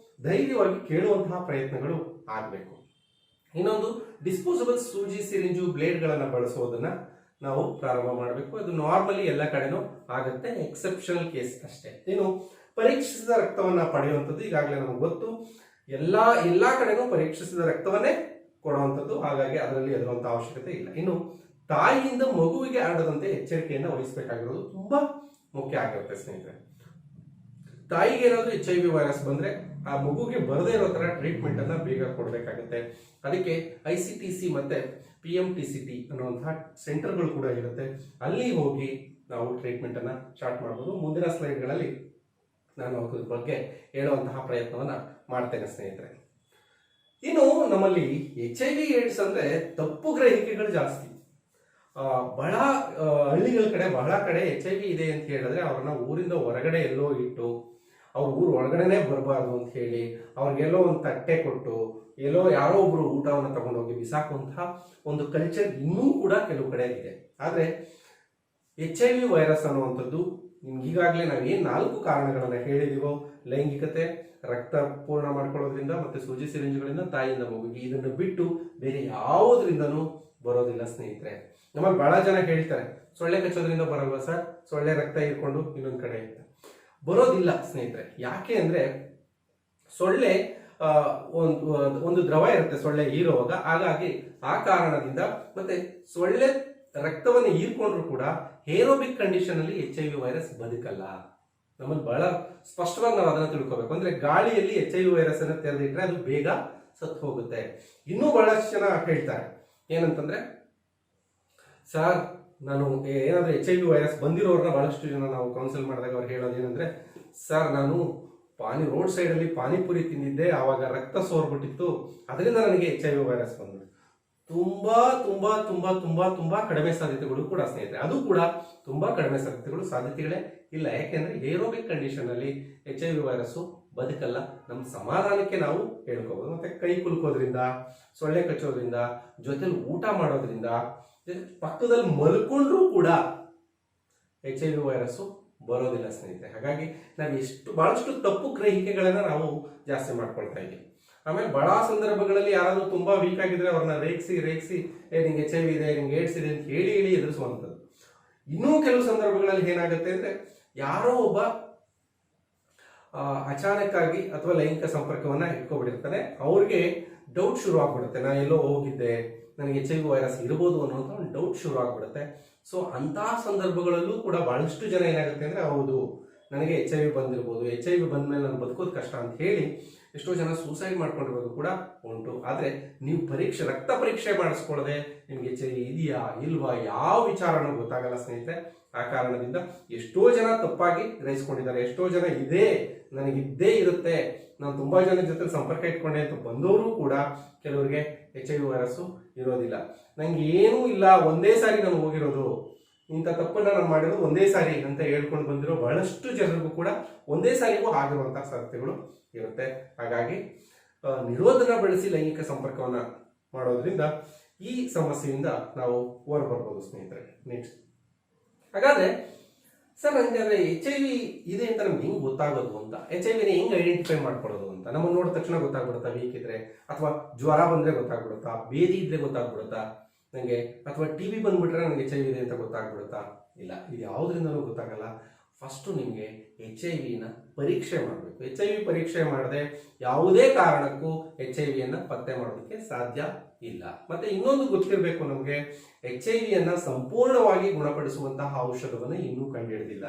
ಧೈರ್ಯವಾಗಿ ಕೇಳುವಂತಹ ಪ್ರಯತ್ನಗಳು ಆಗಬೇಕು. ಇನ್ನೊಂದು ಡಿಸ್ಪೋಸಬಲ್ ಸೂಜಿ, ಸಿರಿಂಜು, ಬ್ಲೇಡ್ಗಳನ್ನ ಬಳಸೋದನ್ನ ನಾವು ಪ್ರಾರಂಭ ಮಾಡಬೇಕು. ಅದು ನಾರ್ಮಲಿ ಎಲ್ಲ ಕಡೆನೂ ಆಗುತ್ತೆ, ಎಕ್ಸೆಪ್ಷನಲ್ ಕೇಸ್ ಅಷ್ಟೇ. ಇನ್ನು ಪರೀಕ್ಷಿಸಿದ ರಕ್ತವನ್ನ ಪಡೆಯುವಂಥದ್ದು ಈಗಾಗಲೇ ನಮ್ಗೆ ಗೊತ್ತು, ಎಲ್ಲಾ ಕಡೆನೂ ಪರೀಕ್ಷಿಸಿದ ರಕ್ತವನ್ನೇ ಕೊಡುವಂಥದ್ದು. ಹಾಗಾಗಿ ಅದರಲ್ಲಿ ಎದುರುವಂತ ಅವಶ್ಯಕತೆ ಇಲ್ಲ. ಇನ್ನು ತಾಯಿಯಿಂದ ಮಗುವಿಗೆ ಹರಡದಂತೆ ಎಚ್ಚರಿಕೆಯನ್ನು ವಹಿಸಬೇಕಾಗಿರೋದು ತುಂಬಾ ಮುಖ್ಯ ಆಗಿರುತ್ತೆ ಸ್ನೇಹಿತರೆ. ತಾಯಿಗೆ ಏನಾದ್ರೂ HIV ವೈರಸ್ ಬಂದ್ರೆ ಆ ಮಗುಗೆ ಬರದೇ ಇರೋ ತರ ಟ್ರೀಟ್ಮೆಂಟ್ ಅನ್ನ ಬೇಗ ಕೊಡಬೇಕಾಗುತ್ತೆ. ಅದಕ್ಕೆ ICTC ಮತ್ತೆ PMTCT ಅನ್ನುವಂತಹ ಸೆಂಟರ್ಗಳು ಕೂಡ ಇರುತ್ತೆ. ಅಲ್ಲಿ ಹೋಗಿ ನಾವು ಟ್ರೀಟ್ಮೆಂಟ್ ಅನ್ನ ಸ್ಟಾರ್ಟ್ ಮಾಡಬಹುದು. ಮುಂದಿನ ಸ್ಲೈಡ್ಗಳಲ್ಲಿ ನಾನು ಅದ್ರ ಬಗ್ಗೆ ಹೇಳುವಂತಹ ಪ್ರಯತ್ನವನ್ನ ಮಾಡ್ತೇನೆ ಸ್ನೇಹಿತರೆ. ಇನ್ನು ನಮ್ಮಲ್ಲಿ HIV ಏಡ್ಸ್ ಅಂದ್ರೆ ತಪ್ಪು ಗ್ರಹಿಕೆಗಳು ಜಾಸ್ತಿ. ಬಹಳ ಹಳ್ಳಿಗಳ ಕಡೆ ಬಹಳ ಕಡೆ HIV ಇದೆ ಅಂತ ಹೇಳಿದ್ರೆ ಅವ್ರನ್ನ ಊರಿಂದ ಹೊರಗಡೆ ಎಲ್ಲೋ ಇಟ್ಟು, ಅವ್ರ ಊರು ಒಳಗಡೆನೆ ಬರಬಾರ್ದು ಅಂತ ಹೇಳಿ ಅವ್ರಿಗೆಲ್ಲೋ ಒಂದು ತಟ್ಟೆ ಕೊಟ್ಟು ಎಲ್ಲೋ ಯಾರೋ ಒಬ್ರು ಊಟವನ್ನು ತಗೊಂಡೋಗಿ ಬಿಸಾಕುವಂತಹ ಒಂದು ಕಲ್ಚರ್ ಇನ್ನೂ ಕೂಡ ಕೆಲವು ಕಡೆ ಇದೆ. ಆದ್ರೆ HIV ವೈರಸ್ ಅನ್ನುವಂಥದ್ದು ನಿಮ್ಗೆ ಈಗಾಗಲೇ ನಾವು ಏನ್ 4 ಕಾರಣಗಳನ್ನ ಹೇಳಿದೀವೋ, ಲೈಂಗಿಕತೆ, ರಕ್ತ ಪೂರ್ಣ ಮಾಡ್ಕೊಳ್ಳೋದ್ರಿಂದ ಮತ್ತೆ ಸೂಜಿ ಸಿರಿಂಜ್ಗಳಿಂದ ತಾಯಿಯಿಂದ ಮಗುಗೆ, ಇದನ್ನು ಬಿಟ್ಟು ಬೇರೆ ಯಾವುದರಿಂದನೂ ಬರೋದಿಲ್ಲ ಸ್ನೇಹಿತರೆ. ನಮ್ಮಲ್ಲಿ ಬಹಳ ಜನ ಹೇಳ್ತಾರೆ ಸೊಳ್ಳೆ ಕಚ್ಚೋದ್ರಿಂದ ಬರಲ್ವಾ ಸರ್, ಸೊಳ್ಳೆ ರಕ್ತ ಇಟ್ಕೊಂಡು ಇನ್ನೊಂದ್ ಕಡೆ ಅಂತ. ಬರೋದಿಲ್ಲ ಸ್ನೇಹಿತರೆ. ಯಾಕೆ ಅಂದ್ರೆ ಸೊಳ್ಳೆ ಒಂದು ದ್ರವ ಇರುತ್ತೆ ಸೊಳ್ಳೆ ಹೀರುವಾಗ, ಹಾಗಾಗಿ ಆ ಕಾರಣದಿಂದ ಮತ್ತೆ ಸೊಳ್ಳೆ ರಕ್ತವನ್ನು ಹೀರ್ಕೊಂಡ್ರು ಕೂಡ ಏರೋಬಿಕ್ ಕಂಡೀಷನ್ ಅಲ್ಲಿ HIV ವೈರಸ್ ಬದುಕಲ್ಲ. ನಮ್ಮಲ್ಲಿ ಬಹಳ ಸ್ಪಷ್ಟವಾಗಿ ನಾವು ಅದನ್ನ ತಿಳ್ಕೋಬೇಕು. ಅಂದ್ರೆ ಗಾಳಿಯಲ್ಲಿ HIV ವೈರಸ್ ಅನ್ನ ತೆರೆದಿಟ್ರೆ ಅದು ಬೇಗ ಸತ್ತು ಹೋಗುತ್ತೆ. ಇನ್ನೂ ಬಹಳಷ್ಟು ಜನ ಹೇಳ್ತಾರೆ ಏನಂತಂದ್ರೆ, ಸರ್ ನಾನು ಏನಾದ್ರೂ HIV ವೈರಸ್ ಬಂದಿರೋರ್ನ ಬಹಳಷ್ಟು ಜನ ನಾವು ಕೌನ್ಸಿಲ್ ಮಾಡಿದಾಗ ಅವ್ರು ಹೇಳೋದು ಏನಂದ್ರೆ, ಸರ್ ನಾನು ರೋಡ್ ಸೈಡ್ ಅಲ್ಲಿ ಪಾನಿಪುರಿ ತಿಂದಿದ್ದೆ, ಆವಾಗ ರಕ್ತ ಸೋರ್ಬಿಟ್ಟಿತ್ತು, ಅದರಿಂದ ನನಗೆ HIV ವೈರಸ್ ಬಂದ್ಬಿಟ್ಟು. ತುಂಬಾ ತುಂಬಾ ತುಂಬಾ ತುಂಬಾ ತುಂಬಾ ಕಡಿಮೆ ಸಾಧ್ಯತೆಗಳು ಕೂಡ ಸ್ನೇಹಿತರೆ. ಅದು ಕೂಡ ತುಂಬಾ ಕಡಿಮೆ ಸಾಧ್ಯತೆಗಳೇ ಇಲ್ಲ. ಯಾಕೆಂದ್ರೆ ಏರೋಬಿಕ್ ಕಂಡೀಷನ್ ಅಲ್ಲಿ HIV ವೈರಸ್ ಬದುಕಲ್ಲ. ನಮ್ಮ ಸಮಾಧಾನಕ್ಕೆ ನಾವು ಹೇಳ್ಕೋಬಹುದು. ಮತ್ತೆ ಕೈ ಕುಲ್ಕೋದ್ರಿಂದ, ಸೊಳ್ಳೆ ಕಚ್ಚೋದ್ರಿಂದ, ಜೊತೆಲಿ ಊಟ ಮಾಡೋದ್ರಿಂದ, ಪಕ್ಕದಲ್ಲಿ ಮಲ್ಕೊಂಡ್ರೂ ಕೂಡ HIV ವೈರಸ್ ಬರೋದಿಲ್ಲ ಸ್ನೇಹಿತರೆ. ಹಾಗಾಗಿ ನಾವು ಬಹಳಷ್ಟು ತಪ್ಪು ಗ್ರಹಿಕೆಗಳನ್ನ ನಾವು ಜಾಸ್ತಿ ಮಾಡ್ಕೊಳ್ತಾ ಇದ್ದೀವಿ. ಆಮೇಲೆ ಬಹಳ ಸಂದರ್ಭಗಳಲ್ಲಿ ಯಾರಾದ್ರೂ ತುಂಬಾ ವೀಕ್ ಆಗಿದ್ರೆ ಅವ್ರನ್ನ ರೇಗಿಸಿ ನಿಂಗೆ HIV ಇದೆ, ನಿಂಗೆ ಏಡ್ಸ್ ಇದೆ ಅಂತ ಹೇಳಿ ಎದುರಿಸುವಂಥದ್ದು. ಇನ್ನೂ ಕೆಲವು ಸಂದರ್ಭಗಳಲ್ಲಿ ಏನಾಗುತ್ತೆ ಅಂದ್ರೆ, ಯಾರೋ ಒಬ್ಬ ಅಚಾನಕ್ ಆಗಿ ಅಥವಾ ಲೈಂಗಿಕ ಸಂಪರ್ಕವನ್ನ ಇಟ್ಕೊಬಿಟ್ಟಿರ್ತಾನೆ, ಅವ್ರಿಗೆ ಡೌಟ್ ಶುರು ಆಗ್ಬಿಡುತ್ತೆ, ನಾನು ಎಲ್ಲೋ ಹೋಗಿದ್ದೆ, ನನಗೆ HIV ವೈರಸ್ ಇರ್ಬೋದು ಅನ್ನೋಂಥ ಒಂದು ಡೌಟ್ ಶುರು ಆಗ್ಬಿಡುತ್ತೆ. ಸೊ ಅಂತಹ ಸಂದರ್ಭಗಳಲ್ಲೂ ಕೂಡ ಬಹಳಷ್ಟು ಜನ ಏನಾಗುತ್ತೆ ಅಂದ್ರೆ, ಹೌದು ನನಗೆ HIV ಬಂದಿರ್ಬೋದು, HIV ಬಂದ್ಮೇಲೆ ನಾನು ಬದುಕೋದು ಕಷ್ಟ ಅಂತ ಹೇಳಿ ಎಷ್ಟೋ ಜನ ಸೂಸೈಡ್ ಮಾಡ್ಕೊಂಡಿರೋದು ಕೂಡ ಉಂಟು. ಆದ್ರೆ ನೀವು ರಕ್ತ ಪರೀಕ್ಷೆ ಮಾಡಿಸ್ಕೊಳ್ಳದೆ ನಿಮ್ಗೆ HIV ಇದೆಯಾ ಇಲ್ವಾ ಯಾವ ವಿಚಾರನೂ ಗೊತ್ತಾಗಲ್ಲ ಸ್ನೇಹಿತರೆ. ಆ ಕಾರಣದಿಂದ ಎಷ್ಟೋ ಜನ ತಪ್ಪಾಗಿ ಗ್ರಹಿಸ್ಕೊಂಡಿದ್ದಾರೆ. ಎಷ್ಟೋ ಜನ ನನಗಿದ್ದೇ ಇರುತ್ತೆ, ನಾನು ತುಂಬಾ ಜನ ಜೊತೆ ಸಂಪರ್ಕ ಇಟ್ಕೊಂಡೆ ಅಂತ ಬಂದವರು ಕೂಡ ಕೆಲವರಿಗೆ HIV ವೈರಸ್ ಇರೋದಿಲ್ಲ. ನಂಗೆ ಏನೂ ಇಲ್ಲ, ಒಂದೇ ಸಾರಿ ನಾನು ಹೋಗಿರೋದು, ಇಂಥ ತಪ್ಪನ್ನ ನಾನು ಮಾಡಿರೋದು ಒಂದೇ ಸಾರಿ ಅಂತ ಹೇಳ್ಕೊಂಡು ಬಂದಿರೋ ಬಹಳಷ್ಟು ಜನರಿಗೂ ಕೂಡ ಒಂದೇ ಸಾರಿಗೂ ಆಗಿರುವಂತಹ ಸಾಧ್ಯತೆಗಳು ಇರುತ್ತೆ. ಹಾಗಾಗಿ ನಿರೋಧನ ಬಳಸಿ ಲೈಂಗಿಕ ಸಂಪರ್ಕವನ್ನ ಮಾಡೋದ್ರಿಂದ ಈ ಸಮಸ್ಯೆಯಿಂದ ನಾವು ಹೊರಬರ್ಬೋದು ಸ್ನೇಹಿತರೆ. ನೆಕ್ಸ್ಟ್, ಹಾಗಾದ್ರೆ ಸರ್ ನನಗೆ HIV ಇದೆ ಅಂತ ನಮ್ಗೆ ಹೆಂಗ್ ಗೊತ್ತಾಗೋದು ಅಂತ, HIV ಹೆಂಗ್ ಐಡೆಂಟಿಫೈ ಮಾಡ್ಕೊಳ್ಳೋದು ಅಂತ, ನಮ್ಮನ್ನು ನೋಡಿದ ತಕ್ಷಣ ಗೊತ್ತಾಗ್ಬಿಡುತ್ತಾ ವೀಕ್ ಇದ್ರೆ, ಅಥವಾ ಜ್ವರ ಬಂದ್ರೆ ಗೊತ್ತಾಗ್ಬಿಡುತ್ತಾ, ಬೇದಿ ಇದ್ರೆ ಗೊತ್ತಾಗ್ಬಿಡುತ್ತಾ ನನಗೆ, ಅಥವಾ TB ಬಂದ್ಬಿಟ್ರೆ ನನಗೆ HIV ಇದೆ ಅಂತ ಗೊತ್ತಾಗ್ಬಿಡುತ್ತಾ? ಇಲ್ಲ, ಇದು ಯಾವುದರಿಂದನೂ ಗೊತ್ತಾಗಲ್ಲ. ಫಸ್ಟ್ ನಿಮಗೆ HIV ಪರೀಕ್ಷೆ ಮಾಡಬೇಕು. HIV ಪರೀಕ್ಷೆ ಮಾಡದೆ ಯಾವುದೇ ಕಾರಣಕ್ಕೂ HIV ಪತ್ತೆ ಮಾಡೋದಕ್ಕೆ ಸಾಧ್ಯ ಇಲ್ಲ. ಮತ್ತೆ ಇನ್ನೊಂದು ಗೊತ್ತಿರಬೇಕು, ನಮಗೆ HIV ಸಂಪೂರ್ಣವಾಗಿ ಗುಣಪಡಿಸುವಂತಹ ಔಷಧವನ್ನು ಇನ್ನೂ ಕಂಡುಹಿಡಿದಿಲ್ಲ.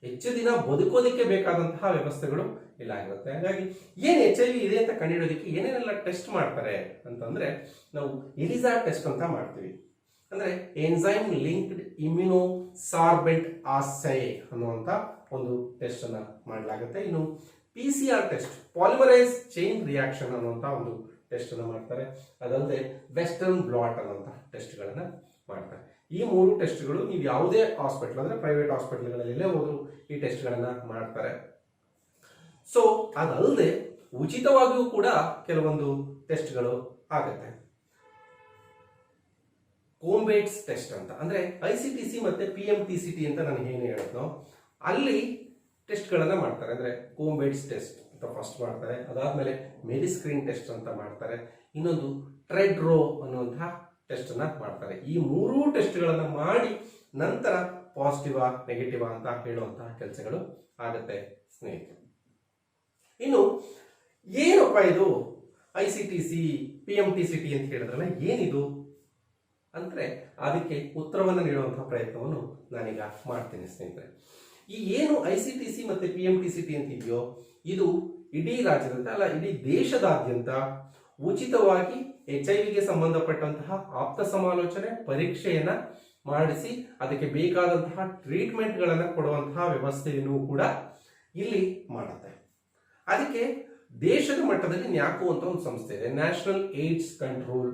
ಹೆಚ್ಚು ದಿನ ಬದುಕೋದಕ್ಕೆ ಬೇಕಾದಂತಹ ವ್ಯವಸ್ಥೆಗಳು ಇಲ್ಲ ಆಗಿರುತ್ತೆ. ಹಾಗಾಗಿ ಏನ್ HIV ಇದೆ ಅಂತ ಕಂಡುಹಿಡೋದಕ್ಕೆ ಏನೇನೆಲ್ಲ ಟೆಸ್ಟ್ ಮಾಡ್ತಾರೆ ಅಂತಂದ್ರೆ, ನಾವು ಎಲಿಸಾ ಟೆಸ್ಟ್ ಅಂತ ಮಾಡ್ತೀವಿ. ಅಂದ್ರೆ ಎನ್ಸೈಮ್ ಲಿಂಕ್ಡ್ ಇಮ್ಯುನೋ ಸಾರ್ಬೆಂಟ್ ಆಸೈ ಅನ್ನುವಂತ ಒಂದು ಟೆಸ್ಟ್ ಅನ್ನ ಮಾಡಲಾಗುತ್ತೆ. ಇನ್ನು PCR test, polymerise chain reaction ಅನ್ನುವಂತ ಒಂದು ಟೆಸ್ಟ್ ಅನ್ನ ಮಾಡ್ತಾರೆ. ಅದಲ್ಲದೆ ವೆಸ್ಟರ್ನ್ ಬ್ಲಾಟ್ ಅನ್ನುವಂತ ಟೆಸ್ಟ್ಗಳನ್ನ ಮಾಡ್ತಾರೆ. ಈ 3 ಟೆಸ್ಟ್ಗಳು ನೀವು ಯಾವುದೇ ಹಾಸ್ಪಿಟಲ್ ಅಂದ್ರೆ ಪ್ರೈವೇಟ್ ಹಾಸ್ಪಿಟಲ್ಗಳಲ್ಲೇ ಹೋದ್ರು ಈ ಟೆಸ್ಟ್ಗಳನ್ನ ಮಾಡ್ತಾರೆ. ಸೊ ಅದಲ್ಲದೆ ಉಚಿತವಾಗಿಯೂ ಕೂಡ ಕೆಲವೊಂದು ಟೆಸ್ಟ್ಗಳು ಆಗುತ್ತೆ. ಕೋಂಬೇಟ್ಸ್ ಟೆಸ್ಟ್ ಅಂತ, ಅಂದ್ರೆ ICTC ಮತ್ತೆ PMTCT ಅಂತ ನಾನು ಏನು ಹೇಳಿದ್ನೋ ಅಲ್ಲಿ ಟೆಸ್ಟ್ಗಳನ್ನ ಮಾಡ್ತಾರೆ. ಅಂದ್ರೆ ಕೋಂಬೇಟ್ಸ್ ಟೆಸ್ಟ್ ಅಂತ ಫಸ್ಟ್ ಮಾಡ್ತಾರೆ. ಅದಾದ್ಮೇಲೆ ಮೆಡಿಸ್ಕ್ರೀನ್ ಟೆಸ್ಟ್ ಅಂತ ಮಾಡ್ತಾರೆ. ಇನ್ನೊಂದು ಟ್ರೆಡ್ ರೋ ಅನ್ನುವಂತಹ ಟೆಸ್ಟ್ ಅನ್ನ ಮಾಡ್ತಾರೆ. ಈ 3 ಟೆಸ್ಟ್ಗಳನ್ನ ಮಾಡಿ ನಂತರ ಪಾಸಿಟಿವ್ ನೆಗೆಟಿವ್ ಅಂತ ಹೇಳುವಂತಹ ಕೆಲಸಗಳು ಆಗುತ್ತೆ ಸ್ನೇಹಿತರೆ. ಇನ್ನು ಏನಪ್ಪ ಇದು ICTC PMTCT ಅಂತ ಹೇಳಿದ್ರಲ್ಲ, ಏನಿದು ಅಂದ್ರೆ ಅದಕ್ಕೆ ಉತ್ತರವನ್ನು ನೀಡುವಂತಹ ಪ್ರಯತ್ನವನ್ನು ನಾನೀಗ ಮಾಡ್ತೀನಿ ಸ್ನೇಹಿತರೆ. ಈ ಏನು ICTC ಮತ್ತೆ PMTCT ಅಂತಿದೆಯೋ ಇದು ಇಡೀ ರಾಜ್ಯದಂತ ಅಲ್ಲ ಇಡೀ ದೇಶದಾದ್ಯಂತ ಉಚಿತವಾಗಿ HIV ಸಂಬಂಧಪಟ್ಟಂತಹ ಆಪ್ತ ಸಮಾಲೋಚನೆ ಪರೀಕ್ಷೆಯನ್ನ ಮಾಡಿಸಿ ಅದಕ್ಕೆ ಬೇಕಾದಂತಹ ಟ್ರೀಟ್ಮೆಂಟ್ಗಳನ್ನು ಕೊಡುವಂತಹ ವ್ಯವಸ್ಥೆಯನ್ನು ಕೂಡ ಇಲ್ಲಿ ಮಾಡುತ್ತೆ. ಅದಕ್ಕೆ ದೇಶದ ಮಟ್ಟದಲ್ಲಿ ನ್ಯಾಕೋ ಅಂತ ಒಂದು ಸಂಸ್ಥೆ ಇದೆ, ನ್ಯಾಷನಲ್ ಏಡ್ಸ್ ಕಂಟ್ರೋಲ್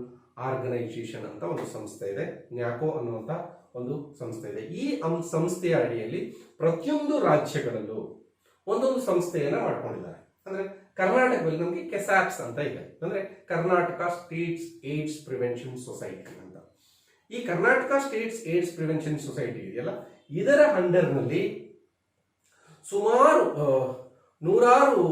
ಆರ್ಗನೈಸೇಷನ್ ಅಂತ ಒಂದು ಸಂಸ್ಥೆ ಇದೆ, ನ್ಯಾಕೋ ಅನ್ನುವಂಥ ಒಂದು ಸಂಸ್ಥೆ ಇದೆ. ಈ ಸಂಸ್ಥೆಯ ಅಡಿಯಲ್ಲಿ ಪ್ರತಿಯೊಂದು ರಾಜ್ಯಗಳಲ್ಲೂ ಒಂದೊಂದು ಸಂಸ್ಥೆಯನ್ನ ಮಾಡ್ಕೊಂಡಿದ್ದಾರೆ. ಅಂದ್ರೆ ಕರ್ನಾಟಕದಲ್ಲಿ ನಮಗೆ ಕೆಸಾಪ್ಸ್ ಅಂತ ಇದೆ, ಅಂದ್ರೆ Karnataka States AIDS prevention society ಅಂತ. ಈ Karnataka States AIDS prevention society ಇದೆಯಲ್ಲ, ಇದರ ಅಂಡರ್ನಲ್ಲಿ ಸುಮಾರು ನೂರಾರು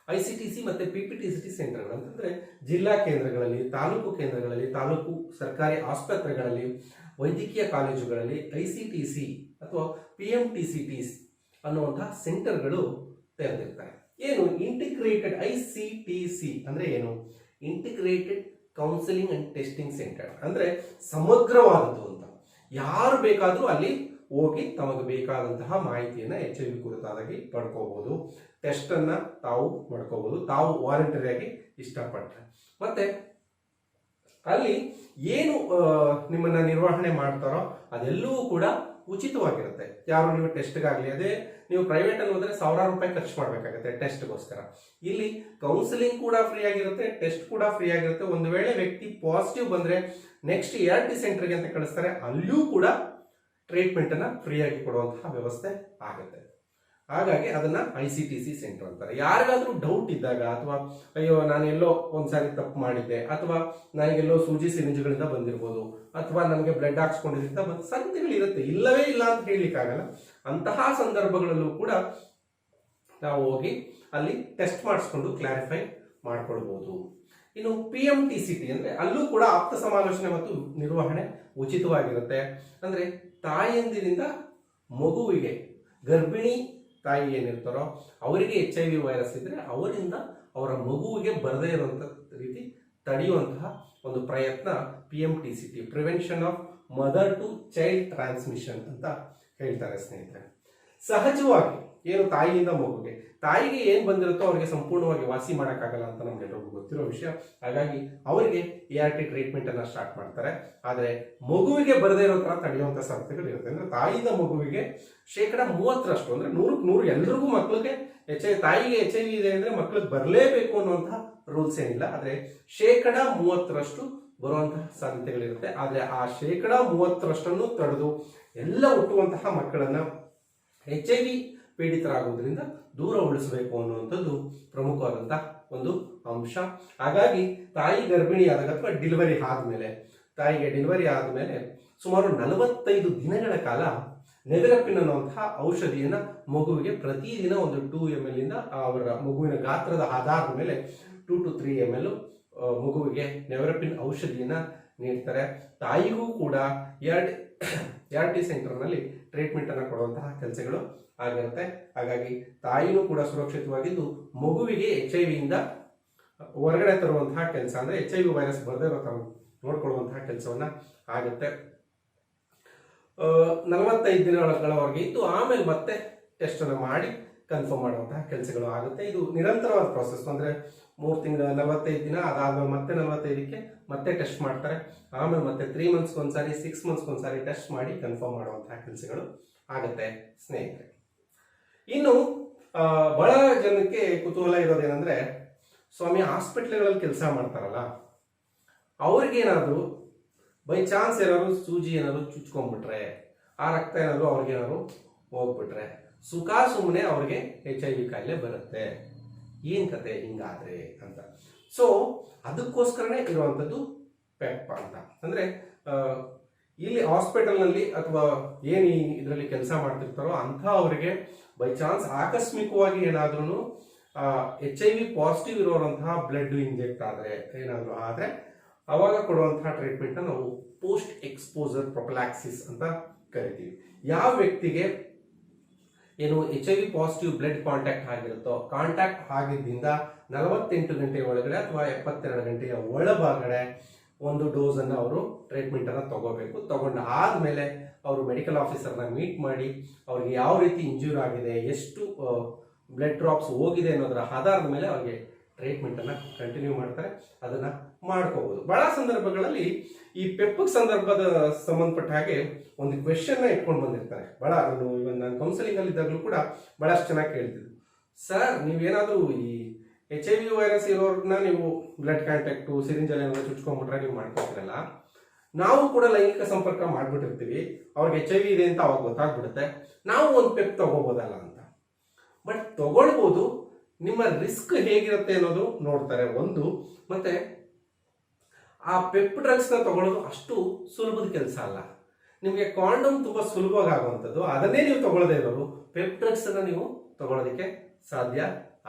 ICTC ಮತ್ತೆ PPTCT ಸೆಂಟರ್ಗಳು ಅಂತಂದ್ರೆ ಜಿಲ್ಲಾ ಕೇಂದ್ರಗಳಲ್ಲಿ, ತಾಲೂಕು ಕೇಂದ್ರಗಳಲ್ಲಿ, ತಾಲೂಕು ಸರ್ಕಾರಿ ಆಸ್ಪತ್ರೆಗಳಲ್ಲಿ, ವೈದ್ಯಕೀಯ ಕಾಲೇಜುಗಳಲ್ಲಿ ICTC ಅಥವಾ PMTCTs ಅನ್ನುವಂತಹ ಸೆಂಟರ್ಗಳು ತೆರೆದಿರ್ತಾರೆ. ಏನು ಇಂಟಿಗ್ರೇಟೆಡ್ ICTC ಅಂದ್ರೆ ಏನು? Integrated counselling and testing centre ಅಂದ್ರೆ ಸಮಗ್ರವಾದದ್ದು ಅಂತ. ಯಾರು ಬೇಕಾದರೂ ಅಲ್ಲಿ ಹೋಗಿ ತಮಗೆ ಬೇಕಾದಂತಹ ಮಾಹಿತಿಯನ್ನ HIV ಕುರಿತಾಗಿ ಪಡ್ಕೋಬಹುದು, ಟೆಸ್ಟ್ ಅನ್ನ ತಾವು ಮಾಡ್ಕೋಬಹುದು, ತಾವು ವಾಲಂಟರಿಯಾಗಿ ಇಷ್ಟಪಟ್ಟರೆ. ಮತ್ತೆ ಅಲ್ಲಿ ಏನು ನಿಮ್ಮನ್ನ ನಿರ್ವಹಣೆ ಮಾಡ್ತಾರೋ ಅದೆಲ್ಲವೂ ಕೂಡ ಉಚಿತವಾಗಿರುತ್ತೆ. ಯಾರು ನೀವು ಟೆಸ್ಟ್ಗಾಗಲಿ, ಅದೇ ನೀವು ಪ್ರೈವೇಟ್ ಅಲ್ಲಿ ಹೋದ್ರೆ ಸಾವಿರಾರು ರೂಪಾಯಿ ಖರ್ಚು ಮಾಡಬೇಕಾಗುತ್ತೆ ಟೆಸ್ಟ್ಗೋಸ್ಕರ. ಇಲ್ಲಿ ಕೌನ್ಸಿಲಿಂಗ್ ಕೂಡ ಫ್ರೀ ಆಗಿರುತ್ತೆ, ಟೆಸ್ಟ್ ಕೂಡ ಫ್ರೀ ಆಗಿರುತ್ತೆ. ಒಂದು ವೇಳೆ ವ್ಯಕ್ತಿ ಪಾಸಿಟಿವ್ ಬಂದ್ರೆ ನೆಕ್ಸ್ಟ್ ART ಸೆಂಟರ್ಗೆ ಅಂತ ಕಳಿಸ್ತಾರೆ, ಅಲ್ಲಿಯೂ ಕೂಡ ಟ್ರೀಟ್ಮೆಂಟ್ ಅನ್ನ ಫ್ರೀ ಆಗಿ ಕೊಡುವಂತಹ ವ್ಯವಸ್ಥೆ ಆಗುತ್ತೆ. ಹಾಗಾಗಿ ಅದನ್ನ ICTC ಸೆಂಟರ್ ಅಂತಾರೆ. ಯಾರಿಗಾದ್ರೂ ಡೌಟ್ ಇದ್ದಾಗ, ಅಥವಾ ಅಯ್ಯೋ ನಾನು ಎಲ್ಲೋ ಒಂದ್ಸಾರಿ ತಪ್ಪು ಮಾಡಿದ್ದೆ, ಅಥವಾ ನನಗೆಲ್ಲೋ ಸೂಜಿ ಸಿರಿಂಜ್ಗಳಿಂದ ಬಂದಿರ್ಬೋದು, ಅಥವಾ ನನಗೆ ಬ್ಲಡ್ ಹಾಕ್ಸ್ಕೊಂಡಿದ್ದ ಸಂಗತಿಗಳಿರುತ್ತೆ, ಇಲ್ಲವೇ ಇಲ್ಲ ಅಂತ ಹೇಳಲಿಕ್ಕಾಗಲ್ಲ. ಅಂತಹ ಸಂದರ್ಭಗಳಲ್ಲೂ ಕೂಡ ನಾವು ಹೋಗಿ ಅಲ್ಲಿ ಟೆಸ್ಟ್ ಮಾಡಿಸ್ಕೊಂಡು ಕ್ಲಾರಿಫೈ ಮಾಡ್ಕೊಳ್ಬಹುದು. ಇನ್ನು PMTCT ಅಂದ್ರೆ ಅಲ್ಲೂ ಕೂಡ ಆಪ್ತ ಸಮಾಲೋಚನೆ ಮತ್ತು ನಿರ್ವಹಣೆ ಉಚಿತವಾಗಿರುತ್ತೆ. ಅಂದ್ರೆ ತಾಯಿಯಂದಿರಿಂದ ಮಗುವಿಗೆ, ಗರ್ಭಿಣಿ ತಾಯಿ ಏನಿರ್ತಾರೋ ಅವರಿಗೆ HIV ವೈರಸ್ ಇದ್ರೆ ಅವರಿಂದ ಅವರ ಮಗುವಿಗೆ ಬರದೇ ಇರುವಂತ ರೀತಿ ತಡೆಯುವಂತಹ ಒಂದು ಪ್ರಯತ್ನ PMTCT, prevention of mother to child transmission ಅಂತ ಹೇಳ್ತಾರೆ ಸ್ನೇಹಿತರೆ. ಸಹಜವಾಗಿ ಏನು ತಾಯಿಯಿಂದ ಮಗುಗೆ, ತಾಯಿಗೆ ಏನ್ ಬಂದಿರುತ್ತೋ ಅವರಿಗೆ ಸಂಪೂರ್ಣವಾಗಿ ವಾಸಿ ಮಾಡೋಕ್ಕಾಗಲ್ಲ ಅಂತ ನಮ್ಗೆಲ್ಲರಿಗೂ ಗೊತ್ತಿರೋ ವಿಷಯ. ಹಾಗಾಗಿ ಅವರಿಗೆ ART ಟ್ರೀಟ್ಮೆಂಟ್ ಅನ್ನ ಸ್ಟಾರ್ಟ್ ಮಾಡ್ತಾರೆ. ಆದ್ರೆ ಮಗುವಿಗೆ ಬರದೇ ಇರೋ ತರ ತಡೆಯುವಂತ ಸಾಧ್ಯತೆಗಳು ಇರುತ್ತೆ. ಅಂದ್ರೆ ತಾಯಿಯಿಂದ ಮಗುವಿಗೆ 30% ಅಂದ್ರೆ 100% ಎಲ್ರಿಗೂ ಮಕ್ಕಳಿಗೆ ತಾಯಿಗೆ HIV ಇದೆ ಅಂದ್ರೆ ಮಕ್ಕಳಿಗೆ ಬರಲೇಬೇಕು ಅನ್ನುವಂತಹ ರೂಲ್ಸ್ ಏನಿಲ್ಲ. ಆದ್ರೆ 30% ಬರುವಂತಹ ಸಾಧ್ಯತೆಗಳಿರುತ್ತೆ. ಆದ್ರೆ ಆ 30% ತಡೆದು ಎಲ್ಲ ಹುಟ್ಟುವಂತಹ ಮಕ್ಕಳನ್ನ HIV ಪೀಡಿತರಾಗುವುದರಿಂದ ದೂರ ಉಳಿಸಬೇಕು ಅನ್ನುವಂಥದ್ದು ಪ್ರಮುಖವಾದಂತಹ ಒಂದು ಅಂಶ. ಹಾಗಾಗಿ ತಾಯಿ ಗರ್ಭಿಣಿ ಆದಾಗ ಅಥವಾ ತಾಯಿಗೆ ಡೆಲಿವರಿ ಆದಮೇಲೆ ಸುಮಾರು 45 ದಿನಗಳ ಕಾಲ ನೆವಿರಪಿನ್ ಅನ್ನುವಂತಹ ಔಷಧಿಯನ್ನ ಮಗುವಿಗೆ ಪ್ರತಿದಿನ ಒಂದು 2 ml ಇಂದ ಅವರ ಮಗುವಿನ ಗಾತ್ರದ ಆಧಾರದ ಮೇಲೆ 2 to 3 ml ಮಗುವಿಗೆ ನೆವಿರಪಿನ್ ಔಷಧಿಯನ್ನ ನೀಡ್ತಾರೆ. ತಾಯಿಗೂ ಕೂಡ ART ಸೆಂಟರ್ನಲ್ಲಿ ಟ್ರೀಟ್ಮೆಂಟ್ ಅನ್ನು ಕೊಡುವಂತಹ ಕೆಲಸಗಳು ಆಗಿರುತ್ತೆ. ಹಾಗಾಗಿ ತಾಯಿನೂ ಕೂಡ ಸುರಕ್ಷಿತವಾಗಿದ್ದು ಮಗುವಿಗೆ HIV ಇಂದ ಹೊರಗಡೆ ತರುವಂತಹ ಕೆಲಸ, ಅಂದ್ರೆ HIV ವೈರಸ್ ಬರದೇ ಇರೋ ನೋಡ್ಕೊಳ್ಳುವಂತಹ ಕೆಲಸವನ್ನ ಆಗುತ್ತೆ. 45 ದಿನಗಳವರೆಗೆ ಇದ್ದು ಆಮೇಲೆ ಮತ್ತೆ ಟೆಸ್ಟ್ ಅನ್ನು ಮಾಡಿ ಕನ್ಫರ್ಮ್ ಮಾಡುವಂತಹ ಕೆಲಸಗಳು ಆಗುತ್ತೆ. ಇದು ನಿರಂತರವಾದ ಪ್ರಾಸೆಸ್. ಅಂದ್ರೆ 3 ತಿಂಗಳ 45 ದಿನ, ಅದಾದ್ಮೇಲೆ ಮತ್ತೆ 45ಕ್ಕೆ ಮತ್ತೆ ಟೆಸ್ಟ್ ಮಾಡ್ತಾರೆ. ಆಮೇಲೆ ಮತ್ತೆ 3 months ಒಂದ್ಸಾರಿ, 6 months ಒಂದ್ಸಾರಿ ಟೆಸ್ಟ್ ಮಾಡಿ ಕನ್ಫರ್ಮ್ ಮಾಡುವಂತಹ ಕೆಲಸಗಳು ಆಗುತ್ತೆ ಸ್ನೇಹಿತರೆ. ಇನ್ನು ಬಹಳ ಜನಕ್ಕೆ ಕುತೂಹಲ ಇರೋದೇನೆಂದ್ರೆ, ಸ್ವಾಮಿ ಹಾಸ್ಪಿಟ್ಲ್ಗಳಲ್ಲಿ ಕೆಲಸ ಮಾಡ್ತಾರಲ್ಲ ಅವ್ರಿಗೇನಾದ್ರು ಬೈ ಚಾನ್ಸ್ ಏನಾದ್ರು ಸೂಜಿ ಏನಾದ್ರು ಚುಚ್ಕೊಂಡ್ಬಿಟ್ರೆ, ಆ ರಕ್ತ ಏನಾದ್ರು ಅವ್ರಿಗೇನಾದ್ರು ಹೋಗ್ಬಿಟ್ರೆ ಸುಖ ಸುಮ್ಮನೆ ಅವ್ರಿಗೆ HIV ಕಾಯಿಲೆ ಬರುತ್ತೆ, ಏನ್ ಕತೆ ಹಿಂಗಾದ್ರೆ ಅಂತ. ಸೊ ಅದಕ್ಕೋಸ್ಕರನೇ ಇರುವಂತದ್ದು ಪೆಪ್ ಅಂತ. ಅಂದ್ರೆ ಇಲ್ಲಿ ಹಾಸ್ಪಿಟಲ್ ನಲ್ಲಿ ಅಥವಾ ಏನ್ ಇದರಲ್ಲಿ ಕೆಲಸ ಮಾಡ್ತಿರ್ತಾರೋ ಅಂತ ಅವರಿಗೆ ಬೈ ಚಾನ್ಸ್ ಆಕಸ್ಮಿಕವಾಗಿ ಏನಾದ್ರೂ HIV ಪಾಸಿಟಿವ್ ಇರುವಂತಹ ಬ್ಲಡ್ ಇಂಜೆಕ್ಟ್ ಆದ್ರೆ, ಏನಾದ್ರು ಆದ್ರೆ ಅವಾಗ ಕೊಡುವಂತಹ ಟ್ರೀಟ್ಮೆಂಟ್ ನಾವು ಪೋಸ್ಟ್ ಎಕ್ಸ್ಪೋಸರ್ ಪ್ರೊಫಿಲಾಕ್ಸಿಸ್ ಅಂತ ಕರಿತೀವಿ. ಯಾವ ವ್ಯಕ್ತಿಗೆ ಏನು HIV ಪಾಸಿಟಿವ್ ಬ್ಲಡ್ ಕಾಂಟ್ಯಾಕ್ಟ್ ಆಗಿದ್ದರಿಂದ 48 ಗಂಟೆ ಒಳಗಡೆ ಅಥವಾ 72 ಗಂಟೆಯ ಒಳಭಾಗಡೆ ಒಂದು ಡೋಸ್ ಅನ್ನ ಅವರು ಟ್ರೀಟ್ಮೆಂಟ್ ಅನ್ನ ತಗೋಬೇಕು. ತಗೊಂಡು ಆದ್ಮೇಲೆ ಅವರು ಮೆಡಿಕಲ್ ಆಫೀಸರ್ನ ಮೀಟ್ ಮಾಡಿ ಅವ್ರಿಗೆ ಯಾವ ರೀತಿ ಇಂಜೂರ್ ಆಗಿದೆ, ಎಷ್ಟು ಬ್ಲಡ್ ಡ್ರಾಪ್ಸ್ ಹೋಗಿದೆ ಅನ್ನೋದರ ಆಧಾರದ ಮೇಲೆ ಅವ್ರಿಗೆ ಟ್ರೀಟ್ಮೆಂಟನ್ನು ಕಂಟಿನ್ಯೂ ಮಾಡ್ತಾರೆ, ಅದನ್ನು ಮಾಡ್ಕೋಬೋದು. ಬಹಳ ಸಂದರ್ಭಗಳಲ್ಲಿ ಈ ಪೆಪ್ಪಿಗೆ ಸಂಬಂಧಪಟ್ಟ ಹಾಗೆ ಒಂದು ಕ್ವೆಶನ್ನ ಇಟ್ಕೊಂಡು ಬಂದಿರ್ತಾರೆ. ಭಾಳ ನಾನು ಕೌನ್ಸಿಲಿಂಗಲ್ಲಿ ಇದ್ದಾಗಲೂ ಕೂಡ ಭಾಳಷ್ಟು ಚೆನ್ನಾಗಿ ಕೇಳ್ತಿದ್ರು, ಸರ್ ನೀವೇನಾದರೂ ಈ HIV ವೈರಸ್ ಇರೋರನ್ನ ನೀವು ಬ್ಲಡ್ ಕಾಂಟ್ಯಾಕ್ಟು ಸಿರಿಂಜಲ್ಲಿ ಏನಾದರೂ ಚುಚ್ಕೊಂಡ್ಬಿಟ್ರೆ ನೀವು ಮಾಡ್ಕೊತೀರಲ್ಲ, ನಾವು ಕೂಡ ಲೈಂಗಿಕ ಸಂಪರ್ಕ ಮಾಡಿಬಿಟ್ಟಿರ್ತೀವಿ, ಅವ್ರಿಗೆ HIV ಇದೆ ಅಂತ ಅವಾಗ ಗೊತ್ತಾಗ್ಬಿಡುತ್ತೆ, ನಾವು ಒಂದು ಪೆಪ್ ತಗೋಬೋದಲ್ಲ ಅಂತ. ಬಟ್ ತಗೊಳ್ಬೋದು, ನಿಮ್ಮ ರಿಸ್ಕ್ ಹೇಗಿರುತ್ತೆ ಅನ್ನೋದು ನೋಡ್ತಾರೆ ಒಂದು. ಮತ್ತೆ ಆ ಪೆಪ್ ಡ್ರಗ್ಸ್ನ ತಗೊಳ್ಳೋದು ಅಷ್ಟು ಸುಲಭದ ಕೆಲಸ ಅಲ್ಲ. ನಿಮಗೆ ಕಾಂಡಮ್ ತುಂಬ ಸುಲಭವಾಗಿ ಆಗುವಂಥದ್ದು, ಅದನ್ನೇ ನೀವು ತಗೊಳ್ಳದೇ ಇರೋರು ಪೆಪ್ ಡ್ರಗ್ಸನ್ನು ನೀವು ತಗೊಳ್ಳೋದಕ್ಕೆ ಸಾಧ್ಯ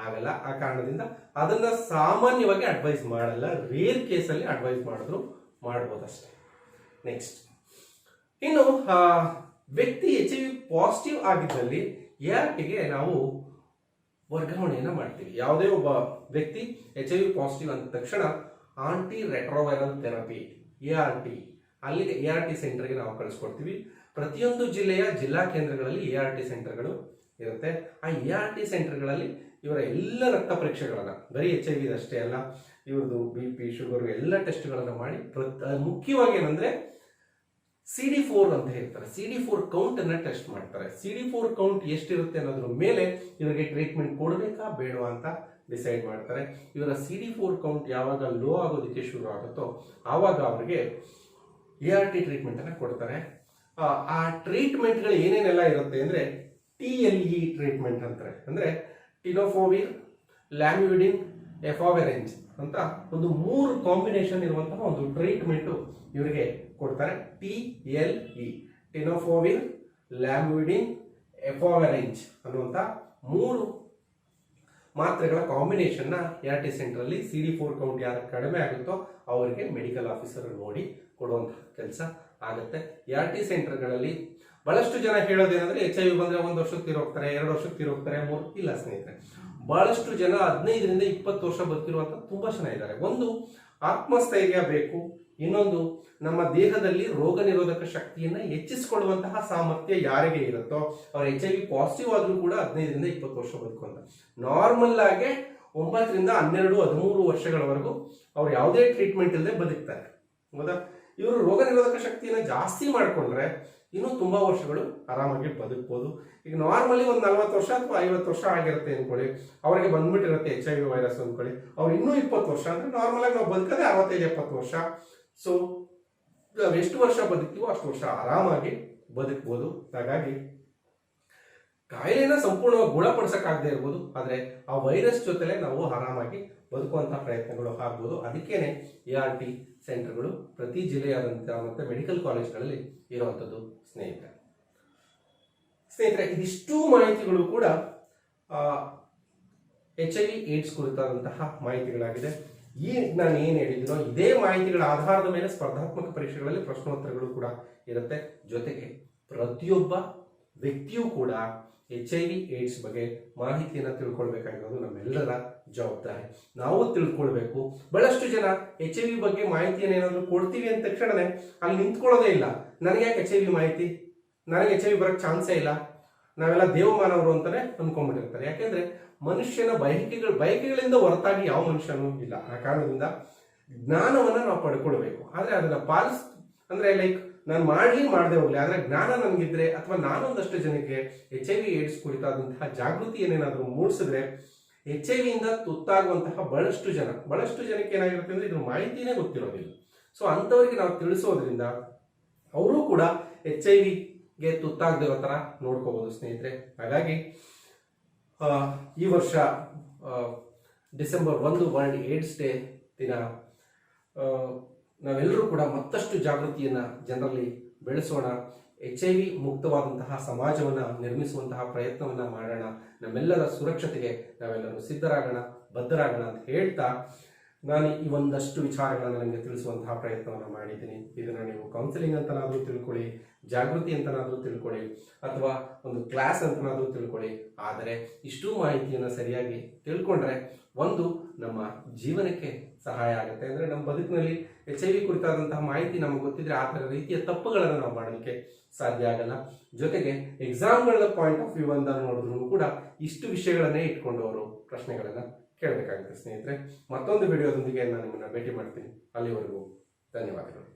ಆಗಲ್ಲ. ಆ ಕಾರಣದಿಂದ ಅದನ್ನ ಸಾಮಾನ್ಯವಾಗಿ ಅಡ್ವೈಸ್ ಮಾಡಲ್ಲ, ರೇರ್ ಕೇಸಲ್ಲಿ ಅಡ್ವೈಸ್ ಮಾಡಿದ್ರು ಮಾಡ್ಬೋದಷ್ಟೇ. ನೆಕ್ಸ್ಟ್, ಇನ್ನು ವ್ಯಕ್ತಿ HIV ಪಾಸಿಟಿವ್ ಆಗಿದ್ದಲ್ಲಿ ARTಗೆ ನಾವು ವರ್ಗಾವಣೆಯನ್ನು ಮಾಡ್ತೀವಿ. ಯಾವುದೇ ಒಬ್ಬ ವ್ಯಕ್ತಿ HIV ಪಾಸಿಟಿವ್ ಅಂದ ತಕ್ಷಣ ಆಂಟಿ ರೆಟ್ರೋವೈರಲ್ ಥೆರಪಿ ART ಅಲ್ಲಿಗೆ ART ಸೆಂಟರ್ಗೆ ನಾವು ಕಳಿಸ್ಕೊಡ್ತೀವಿ. ಪ್ರತಿಯೊಂದು ಜಿಲ್ಲೆಯ ಜಿಲ್ಲಾ ಕೇಂದ್ರಗಳಲ್ಲಿ ART ಸೆಂಟರ್ಗಳು ಇರುತ್ತೆ. ಆ ART ಸೆಂಟರ್ಗಳಲ್ಲಿ ಇವರ ಎಲ್ಲ ರಕ್ತ ಪರೀಕ್ಷೆಗಳನ್ನು, ಬರೀ HIV ಅಷ್ಟೇ ಅಲ್ಲ, ಇವ್ರದ್ದು BP, ಶುಗರ್ ಎಲ್ಲ ಟೆಸ್ಟ್ಗಳನ್ನು ಮಾಡಿ ಮುಖ್ಯವಾಗಿ ಏನಂದ್ರೆ CD4 ಅಂತ ಹೇಳ್ತಾರೆ, CD4 ಕೌಂಟ್ ಅನ್ನ ಟೆಸ್ಟ್ ಮಾಡ್ತಾರೆ. CD4 ಕೌಂಟ್ ಎಷ್ಟಿರುತ್ತೆ ಅನ್ನೋದ್ರ ಮೇಲೆ ಇವರಿಗೆ ಟ್ರೀಟ್ಮೆಂಟ್ ಕೊಡಬೇಕಾ ಬೇಡವಾ ಅಂತ ಡಿಸೈಡ್ ಮಾಡ್ತಾರೆ. ಇವರ CD4 ಕೌಂಟ್ ಯಾವಾಗ ಲೋ ಆಗೋದಕ್ಕೆ ಶುರು ಆಗುತ್ತೋ ಆವಾಗ ಅವರಿಗೆ ART ಟ್ರೀಟ್ಮೆಂಟ್ ಅನ್ನ ಕೊಡ್ತಾರೆ. ಆ ಟ್ರೀಟ್ಮೆಂಟ್ಗಳು ಏನೇನೆಲ್ಲ ಇರುತ್ತೆ ಅಂದ್ರೆ TLE ಟ್ರೀಟ್ಮೆಂಟ್ ಅಂತಾರೆ, ಅಂದ್ರೆ ಟಿನೋಫೋವಿರ್, ಲ್ಯಾಮಿವಿಡಿನ್, ಎಫಾವೆರೆಂಜ್ ಅಂತ ಒಂದು 3 ಕಾಂಬಿನೇಷನ್ ಇರುವಂತಹ ಒಂದು ಟ್ರೀಟ್ಮೆಂಟ್ ಇವರಿಗೆ ಕೊಡ್ತಾರೆ. TLE ಟಿನೋಫೋವಿರ್, ಲ್ಯಾಮಿವಿಡಿನ್, ಎಫಾವೆರೆಂಜ್ ಅನ್ನುವಂಥ 3 ಮಾತ್ರೆಗಳ ಕಾಂಬಿನೇಷನ್ನ ART ಸೆಂಟರ್ ಅಲ್ಲಿ CD4 ಕೌಂಟ್ ಯಾರು ಕಡಿಮೆ ಆಗುತ್ತೋ ಅವರಿಗೆ ಮೆಡಿಕಲ್ ಆಫೀಸರ್ ನೋಡಿ ಕೊಡುವಂತಹ ಕೆಲಸ ಆಗುತ್ತೆ. ART ಸೆಂಟರ್ಗಳಲ್ಲಿ ಬಹಳಷ್ಟು ಜನ ಹೇಳೋದೇನಂದ್ರೆ HIV ಬಂದ್ರೆ 1 ವರ್ಷಕ್ಕೆ ತೀರೋಗ್ತಾರೆ, 2 ವರ್ಷಕ್ಕೆ ತೀರೋಗ್ತಾರೆ, 3 ಇಲ್ಲ ಸ್ನೇಹಿತರೆ. ಬಹಳಷ್ಟು ಜನ 15ರಿಂದ 20 ವರ್ಷ ಬದುಕಿರುವಂತ ತುಂಬಾ ಜನ ಇದ್ದಾರೆ. ಒಂದು, ಆತ್ಮಸ್ಥೈರ್ಯ ಬೇಕು. ಇನ್ನೊಂದು, ನಮ್ಮ ದೇಹದಲ್ಲಿ ರೋಗ ನಿರೋಧಕ ಶಕ್ತಿಯನ್ನ ಹೆಚ್ಚಿಸಿಕೊಳ್ಳುವಂತಹ ಸಾಮರ್ಥ್ಯ ಯಾರಿಗೆ ಇರುತ್ತೋ ಅವ್ರು HIV ಪಾಸಿಟಿವ್ ಆದ್ರೂ ಕೂಡ 15ರಿಂದ 20 ವರ್ಷ ಬದುಕುವಂತ. ನಾರ್ಮಲ್ ಆಗಿ 9ರಿಂದ 12, 13 ವರ್ಷಗಳವರೆಗೂ ಅವ್ರು ಯಾವುದೇ ಟ್ರೀಟ್ಮೆಂಟ್ ಇಲ್ಲದೆ ಬದುಕ್ತಾರೆ. ಹೌದಾ? ಇವರು ರೋಗ ನಿರೋಧಕ ಶಕ್ತಿಯನ್ನ ಜಾಸ್ತಿ ಮಾಡ್ಕೊಂಡ್ರೆ ಇನ್ನೂ ತುಂಬಾ ವರ್ಷಗಳು ಆರಾಮಾಗಿ ಬದುಕಬಹುದು. ಈಗ ನಾರ್ಮಲಿ ಒಂದು 40 ವರ್ಷ ಅಥವಾ 50 ವರ್ಷ ಆಗಿರುತ್ತೆ ಅನ್ಕೊಳ್ಳಿ, ಅವರಿಗೆ ಬಂದ್ಬಿಟ್ಟಿರುತ್ತೆ HIV ವೈರಸ್ ಅನ್ಕೊಳ್ಳಿ, ಅವ್ರು ಇನ್ನೂ 20 ವರ್ಷ ಅಂದ್ರೆ ನಾರ್ಮಲ್ ಆಗಿ ನಾವು ಬದುಕದೆ 65-70 ವರ್ಷ. ಸೊ ನಾವು ಎಷ್ಟು ವರ್ಷ ಬದುಕ್ತೀವೋ ಅಷ್ಟು ವರ್ಷ ಆರಾಮಾಗಿ ಬದುಕಬಹುದು. ಹಾಗಾಗಿ ಕಾಯಿಲೆನ ಸಂಪೂರ್ಣವಾಗಿ ಗುಣಪಡಿಸಕ್ಕಾಗದೇ ಇರ್ಬೋದು, ಆದ್ರೆ ಆ ವೈರಸ್ ಜೊತೆಲೆ ನಾವು ಆರಾಮಾಗಿ ಬದುಕುವಂತಹ ಪ್ರಯತ್ನಗಳು ಆಗ್ಬೋದು. ಅದಕ್ಕೇನೆ ART ಸೆಂಟರ್ಗಳು ಪ್ರತಿ ಜಿಲ್ಲೆಯಾದಂತಹ ಮತ್ತೆ ಮೆಡಿಕಲ್ ಕಾಲೇಜ್ಗಳಲ್ಲಿ ಇರುವಂಥದ್ದು ಸ್ನೇಹಿತರೆ. ಇದಿಷ್ಟು ಮಾಹಿತಿಗಳು ಕೂಡ HIV AIDS ಕುರಿತಾದಂತಹ ಮಾಹಿತಿಗಳಾಗಿದೆ. ನಾನು ಏನು ಹೇಳಿದ್ದೀನೋ ಇದೇ ಮಾಹಿತಿಗಳ ಆಧಾರದ ಮೇಲೆ ಸ್ಪರ್ಧಾತ್ಮಕ ಪರೀಕ್ಷೆಗಳಲ್ಲಿ ಪ್ರಶ್ನೋತ್ತರಗಳು ಕೂಡ ಇರುತ್ತೆ. ಜೊತೆಗೆ ಪ್ರತಿಯೊಬ್ಬ ವ್ಯಕ್ತಿಯೂ ಕೂಡ HIV AIDS ಬಗ್ಗೆ ಮಾಹಿತಿಯನ್ನು ತಿಳ್ಕೊಳ್ಬೇಕಾಗಿರೋದು ನಮ್ಮೆಲ್ಲರ ಜವಾಬ್ದಾರಿ. ನಾವು ತಿಳ್ಕೊಳ್ಬೇಕು. ಬಹಳಷ್ಟು ಜನ HIV ಬಗ್ಗೆ ಮಾಹಿತಿಯನ್ನು ಏನಾದರೂ ಕೊಡ್ತೀವಿ ಅಂದ ತಕ್ಷಣನೇ ಅಲ್ಲಿ ನಿಂತ್ಕೊಳ್ಳೋದೇ ಇಲ್ಲ. ನನಗೆ ಯಾಕೆ HIV ಮಾಹಿತಿ, ನನಗೆ HIV ಬರೋಕ್ಕೆ ಚಾನ್ಸೇ ಇಲ್ಲ, ನಾವೆಲ್ಲ ದೇವಮಾನವರು ಅಂತಾನೆ ಅನ್ಕೊಂಡ್ಬಿಟ್ಟಿರ್ತಾರೆ. ಯಾಕೆಂದ್ರೆ ಮನುಷ್ಯನ ಬಯಕೆಗಳಿಂದ ಹೊರತಾಗಿ ಯಾವ ಮನುಷ್ಯನೂ ಇಲ್ಲ. ಆ ಕಾರಣದಿಂದ ಜ್ಞಾನವನ್ನ ನಾವು ಪಡ್ಕೊಳ್ಬೇಕು. ಆದ್ರೆ ಅದನ್ನ ಅಂದ್ರೆ ಲೈಕ್ ನಾನು ಮಾಡದೆ ಹೋಗ್ಲಿ, ಆದ್ರೆ ಜ್ಞಾನ ನನಗಿದ್ರೆ ಅಥವಾ ನಾನೊಂದಷ್ಟು ಜನಕ್ಕೆ HIV AIDS ಕುರಿತಾದಂತಹ ಜಾಗೃತಿ ಏನೇನಾದ್ರೂ ಮೂಡಿಸಿದ್ರೆ HIV ಇಂದ ತುತ್ತಾಗುವಂತಹ ಬಹಳಷ್ಟು ಜನಕ್ಕೆ ಏನಾಗಿರುತ್ತೆ ಅಂದ್ರೆ ಇದ್ರ ಮಾಹಿತಿನೇ ಗೊತ್ತಿರೋದಿಲ್ಲ. ಸೊ ಅಂತವರಿಗೆ ನಾವು ತಿಳಿಸೋದ್ರಿಂದ ಅವರು ಕೂಡ HIV-ಗೆ ತುತ್ತಾಗದಿರೋ ತರ ನೋಡ್ಕೋಬಹುದು ಸ್ನೇಹಿತರೆ. ಹಾಗಾಗಿ ಈ ವರ್ಷ ಡಿಸೆಂಬರ್ 1 ವರ್ಲ್ಡ್ ಏಡ್ಸ್ ಡೇ ದಿನ ನಾವೆಲ್ಲರೂ ಕೂಡ ಮತ್ತಷ್ಟು ಜಾಗೃತಿಯನ್ನ ಜನರಲ್ಲಿ ಬೆಳೆಸೋಣ. HIV ಮುಕ್ತವಾದಂತಹ ಸಮಾಜವನ್ನ ನಿರ್ಮಿಸುವಂತಹ ಪ್ರಯತ್ನವನ್ನ ಮಾಡೋಣ. ನಮ್ಮೆಲ್ಲರ ಸುರಕ್ಷತೆಗೆ ನಾವೆಲ್ಲರೂ ಸಿದ್ಧರಾಗೋಣ, ಬದ್ಧರಾಗೋಣ ಅಂತ ಹೇಳ್ತಾ ನಾನು ಈ ಒಂದಷ್ಟು ವಿಚಾರಗಳನ್ನು ನನಗೆ ತಿಳಿಸುವಂತಹ ಪ್ರಯತ್ನವನ್ನು ಮಾಡಿದ್ದೀನಿ. ಇದನ್ನ ನೀವು ಕೌನ್ಸಿಲಿಂಗ್ ಅಂತನಾದ್ರೂ ತಿಳ್ಕೊಳ್ಳಿ, ಜಾಗೃತಿ ಅಂತನಾದ್ರೂ ತಿಳ್ಕೊಳ್ಳಿ, ಅಥವಾ ಒಂದು ಕ್ಲಾಸ್ ಅಂತನಾದ್ರೂ ತಿಳ್ಕೊಳ್ಳಿ. ಆದರೆ ಇಷ್ಟು ಮಾಹಿತಿಯನ್ನು ಸರಿಯಾಗಿ ತಿಳ್ಕೊಂಡ್ರೆ ಒಂದು ನಮ್ಮ ಜೀವನಕ್ಕೆ ಸಹಾಯ ಆಗುತ್ತೆ. ಅಂದರೆ ನಮ್ಮ ಬದುಕಿನಲ್ಲಿ HIV ಕುರಿತಾದಂತಹ ಮಾಹಿತಿ ನಮಗೆ ಗೊತ್ತಿದ್ರೆ ಆ ಥರ ರೀತಿಯ ತಪ್ಪುಗಳನ್ನು ನಾವು ಮಾಡಲಿಕ್ಕೆ ಸಾಧ್ಯ ಆಗಲ್ಲ. ಜೊತೆಗೆ ಎಕ್ಸಾಮ್ಗಳ ಪಾಯಿಂಟ್ ಆಫ್ ವ್ಯೂ ಅಂತ ನೋಡಿದ್ರು ಕೂಡ ಇಷ್ಟು ವಿಷಯಗಳನ್ನೇ ಇಟ್ಕೊಂಡು ಅವರು ಪ್ರಶ್ನೆಗಳನ್ನು ಕೇಳಬೇಕಾಗುತ್ತೆ. ಸ್ನೇಹಿತರೆ, ಮತ್ತೊಂದು ವಿಡಿಯೋದೊಂದಿಗೆ ನಾನು ನಿಮ್ಮನ್ನು ಭೇಟಿ ಮಾಡ್ತೀನಿ. ಅಲ್ಲಿವರೆಗೂ ಧನ್ಯವಾದಗಳು.